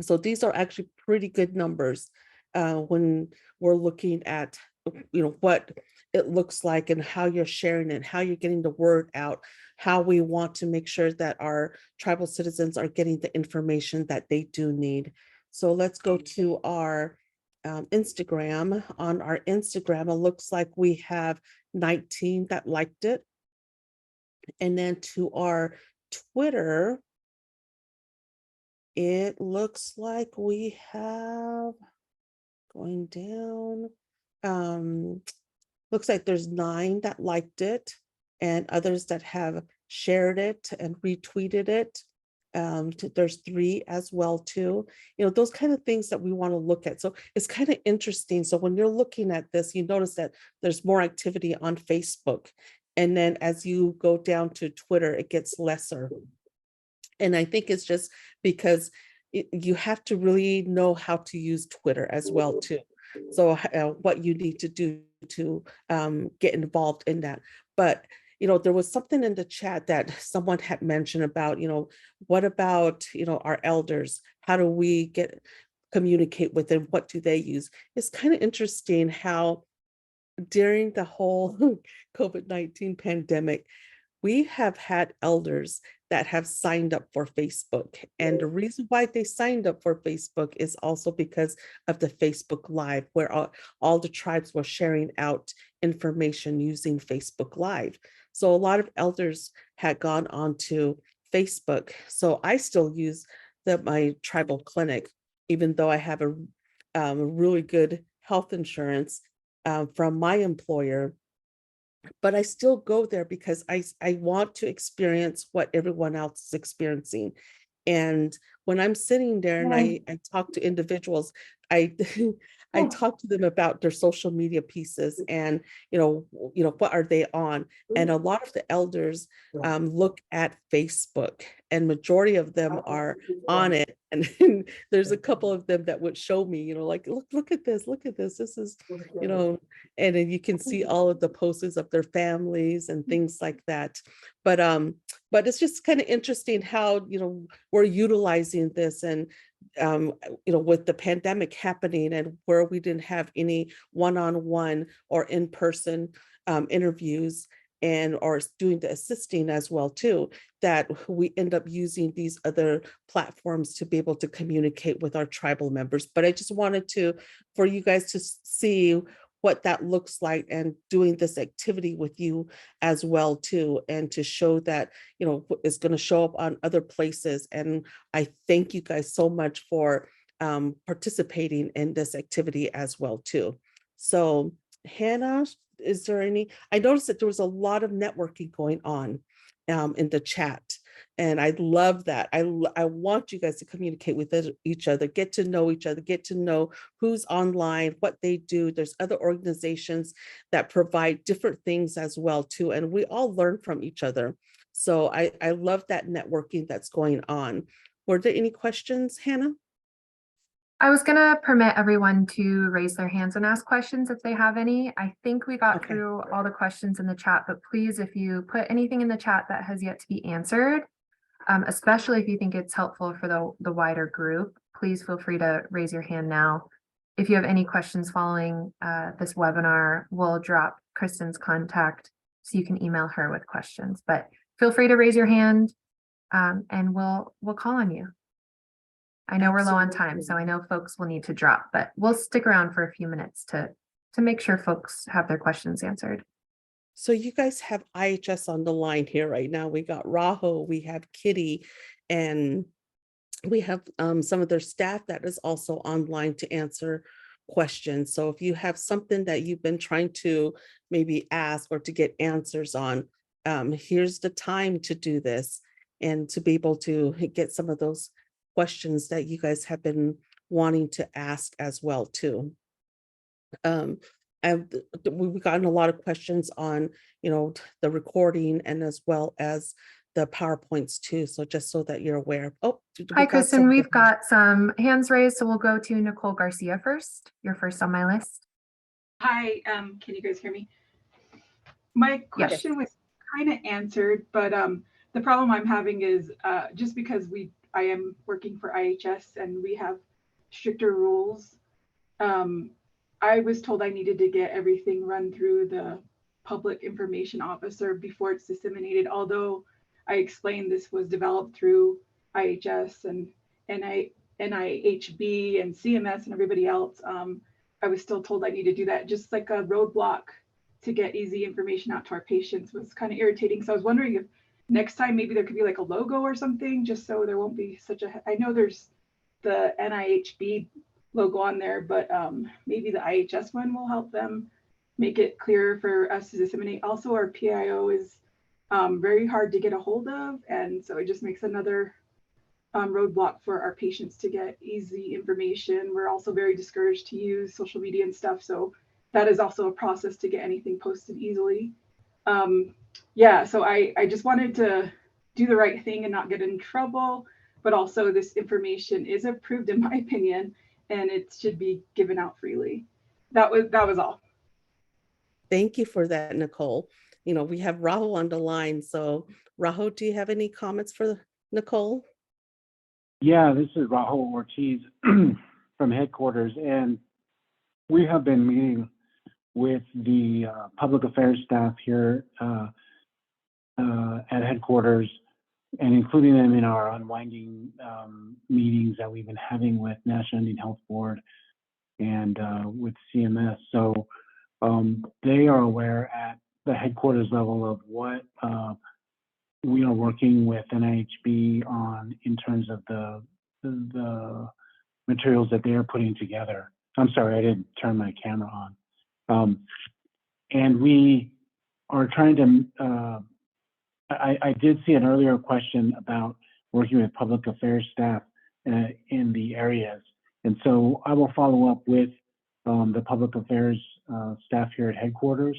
So these are actually pretty good numbers when we're looking at, what it looks like and how you're sharing it, how you're getting the word out, how we want to make sure that our tribal citizens are getting the information that they do need. So let's go to our Instagram. On our Instagram, it looks like we have 19 that liked it. And then to our Twitter, it looks like we have, going down, looks like there's 9 that liked it, and others that have shared it and retweeted it. There's 3 as well too. Those kind of things that we want to look at. So it's kind of interesting. So when you're looking at this, you notice that there's more activity on Facebook. And then as you go down to Twitter, it gets lesser. And I think it's just because you have to really know how to use Twitter as well too. So what you need to do to get involved in that. But there was something in the chat that someone had mentioned about, what about, our elders? How do we communicate with them? What do they use? It's kind of interesting how during the whole COVID-19 pandemic, we have had elders that have signed up for Facebook. And the reason why they signed up for Facebook is also because of the Facebook Live, where all the tribes were sharing out information using Facebook Live. So a lot of elders had gone onto Facebook. So I still use my tribal clinic, even though I have a really good health insurance from my employer. But I still go there because I want to experience what everyone else is experiencing. And when I'm sitting there and I talk to individuals, I I talk to them about their social media pieces and what are they on. And a lot of the elders look at Facebook, and majority of them are on it. And there's a couple of them that would show me, like, look at this, this is, and then you can see all of the posts of their families and things like that. But it's just kind of interesting how, we're utilizing this, and with the pandemic happening and where we didn't have any one-on-one or in-person interviews or doing the assisting as well too, that we end up using these other platforms to be able to communicate with our tribal members. But I just wanted for you guys to see what that looks like and doing this activity with you as well too, and to show that, it's going to show up on other places. And I thank you guys so much for participating in this activity as well too. So Hannah, is there I noticed that there was a lot of networking going on in the chat. And I love that. I want you guys to communicate with each other, get to know each other, get to know who's online, what they do. There's other organizations that provide different things as well too. And we all learn from each other. So I love that networking that's going on. Were there any questions, Hannah? I was going to permit everyone to raise their hands and ask questions if they have any. I think we got through all the questions in the chat, but please, if you put anything in the chat that has yet to be answered, especially if you think it's helpful for the wider group, please feel free to raise your hand now. If you have any questions following this webinar, we'll drop Kristen's contact so you can email her with questions, but feel free to raise your hand and we'll call on you. I know we're low on time, so I know folks will need to drop, but we'll stick around for a few minutes to make sure folks have their questions answered. So you guys have IHS on the line here right now. We got Raho, we have Kitty, and we have some of their staff that is also online to answer questions. So if you have something that you've been trying to maybe ask or to get answers on, here's the time to do this and to be able to get some of those questions that you guys have been wanting to ask as well too. We've gotten a lot of questions on, the recording and as well as the PowerPoints too. So just so that you're aware. Oh, hi, Kristen. We've got some hands raised, so we'll go to Nicole Garcia first. You're first on my list. Hi, can you guys hear me? My question was kind of answered, but the problem I'm having is just because I am working for IHS and we have stricter rules. I was told I needed to get everything run through the public information officer before it's disseminated, although I explained this was developed through IHS and NIHB and CMS and everybody else. I was still told I need to do that. Just like a roadblock to get easy information out to our patients was kind of irritating. So I was wondering if next time maybe there could be like a logo or something, just so there won't be such a, I know there's the NIHB logo on there, but maybe the IHS one will help them make it clearer for us to disseminate. Also, our PIO is very hard to get a hold of, and so it just makes another roadblock for our patients to get easy information. We're also very discouraged to use social media and stuff, so that is also a process to get anything posted easily. Yeah, so I just wanted to do the right thing and not get in trouble. but also this information is approved in my opinion, and it should be given out freely. That was all. Thank you for that, Nicole. You know, we have Rahul on the line. So Rahul, do you have any comments for Nicole? Yeah, this is Rahul Ortiz from headquarters, and we have been meeting with the public affairs staff here at headquarters, and including them in our unwinding meetings that we've been having with National Indian Health Board and with CMS. So they are aware at the headquarters level of what we are working with NIHB on in terms of the materials that they are putting together. I'm sorry, I didn't turn my camera on. And we are trying to, I did see an earlier question about working with public affairs staff in the areas. And so I will follow up with the public affairs staff here at headquarters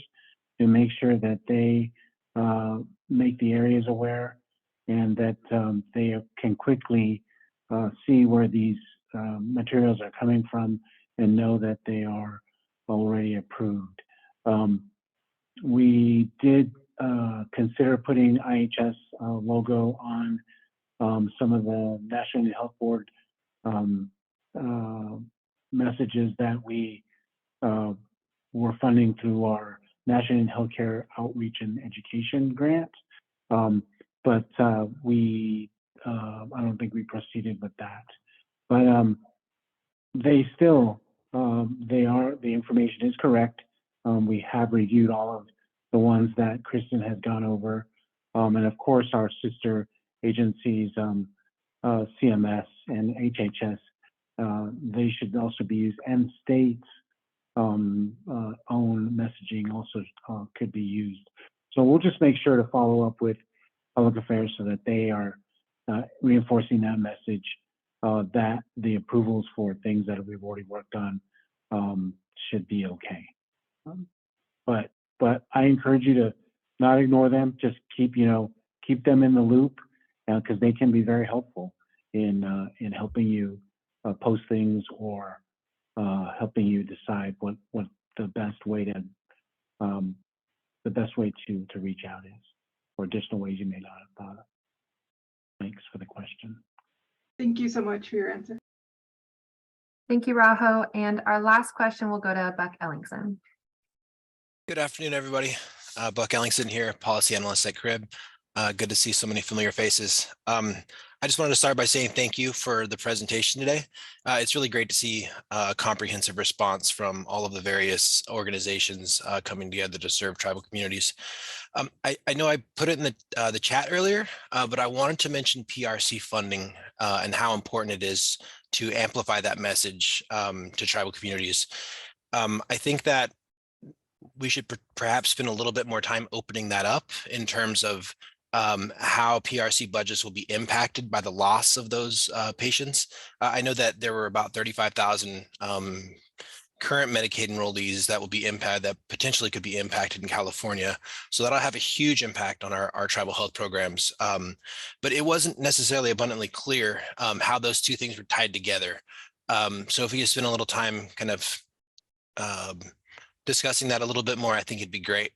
to make sure that they make the areas aware and that they can quickly see where these materials are coming from and know that they are already approved. We did consider putting IHS logo on some of the National Indian Health Board messages that we were funding through our National Indian Healthcare Outreach and Education grant. But we, I don't think we proceeded with that. But they still, the information is correct. We have reviewed all of the ones that Kristen has gone over. And of course, our sister agencies, CMS and HHS, they should also be used, and states own messaging also could be used. So we'll just make sure to follow up with public affairs so that they are reinforcing that message, that the approvals for things that we've already worked on should be okay. But I encourage you to not ignore them. Just keep them in the loop, because they can be very helpful in helping you post things or helping you decide what the best way to reach out is, or additional ways you may not have thought of. Thanks for the question. Thank you so much for your answer. Thank you, Raho. And our last question will go to Buck Ellingson. Good afternoon, everybody. Buck Ellingson here, policy analyst at CRIB. Good to see so many familiar faces. I just wanted to start by saying thank you for the presentation today. It's really great to see a comprehensive response from all of the various organizations coming together to serve tribal communities. I know I put it in the chat earlier, but I wanted to mention PRC funding and how important it is to amplify that message to tribal communities. I think that we should perhaps spend a little bit more time opening that up in terms of how PRC budgets will be impacted by the loss of those patients. I know that there were about 35,000 current Medicaid enrollees that will be impacted, that potentially could be impacted in California. So that'll have a huge impact on our tribal health programs. But it wasn't necessarily abundantly clear how those two things were tied together. So if we could spend a little time kind of discussing that a little bit more, I think it'd be great.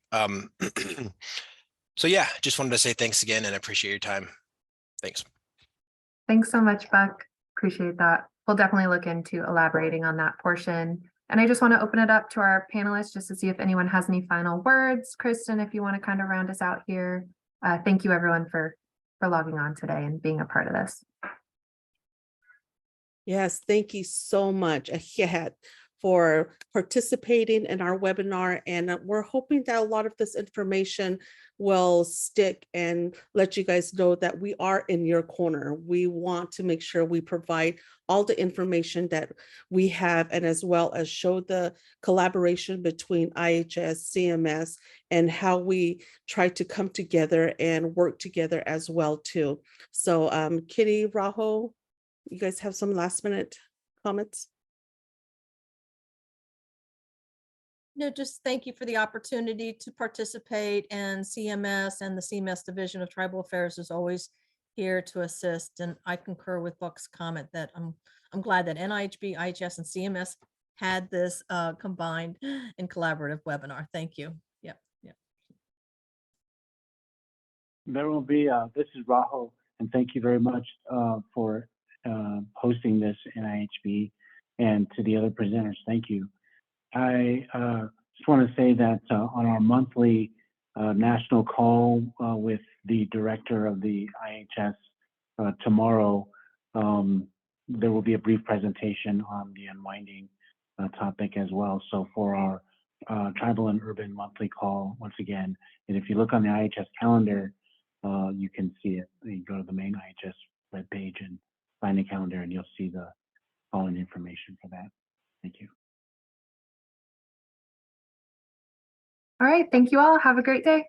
So yeah, just wanted to say thanks again and appreciate your time. Thanks. Thanks so much, Buck. Appreciate that. We'll definitely look into elaborating on that portion. And I just want to open it up to our panelists just to see if anyone has any final words. Kristen, if you want to kind of round us out here. Thank you everyone for logging on today and being a part of this. Yes, thank you so much, Ahyet, for participating in our webinar. And we're hoping that a lot of this information will stick and let you guys know that we are in your corner. We want to make sure we provide all the information that we have, and as well as show the collaboration between IHS, CMS, and how we try to come together and work together as well too. So Kitty, Raho, you guys have some last minute comments? No, just thank you for the opportunity to participate, and CMS and the CMS Division of Tribal Affairs is always here to assist. And I concur with Buck's comment that I'm glad that NIHB, IHS, and CMS had this combined and collaborative webinar. Thank you. Yep. Yep. There will be, this is Rahul, and thank you very much for hosting this NIHB, and to the other presenters, thank you. I just want to say that on our monthly national call with the director of the IHS tomorrow, there will be a brief presentation on the unwinding topic as well. So for our tribal and urban monthly call, once again, and if you look on the IHS calendar, you can see it. You go to the main IHS webpage and find the calendar, and you'll see the following information for that. Thank you. All right, thank you all. Have a great day.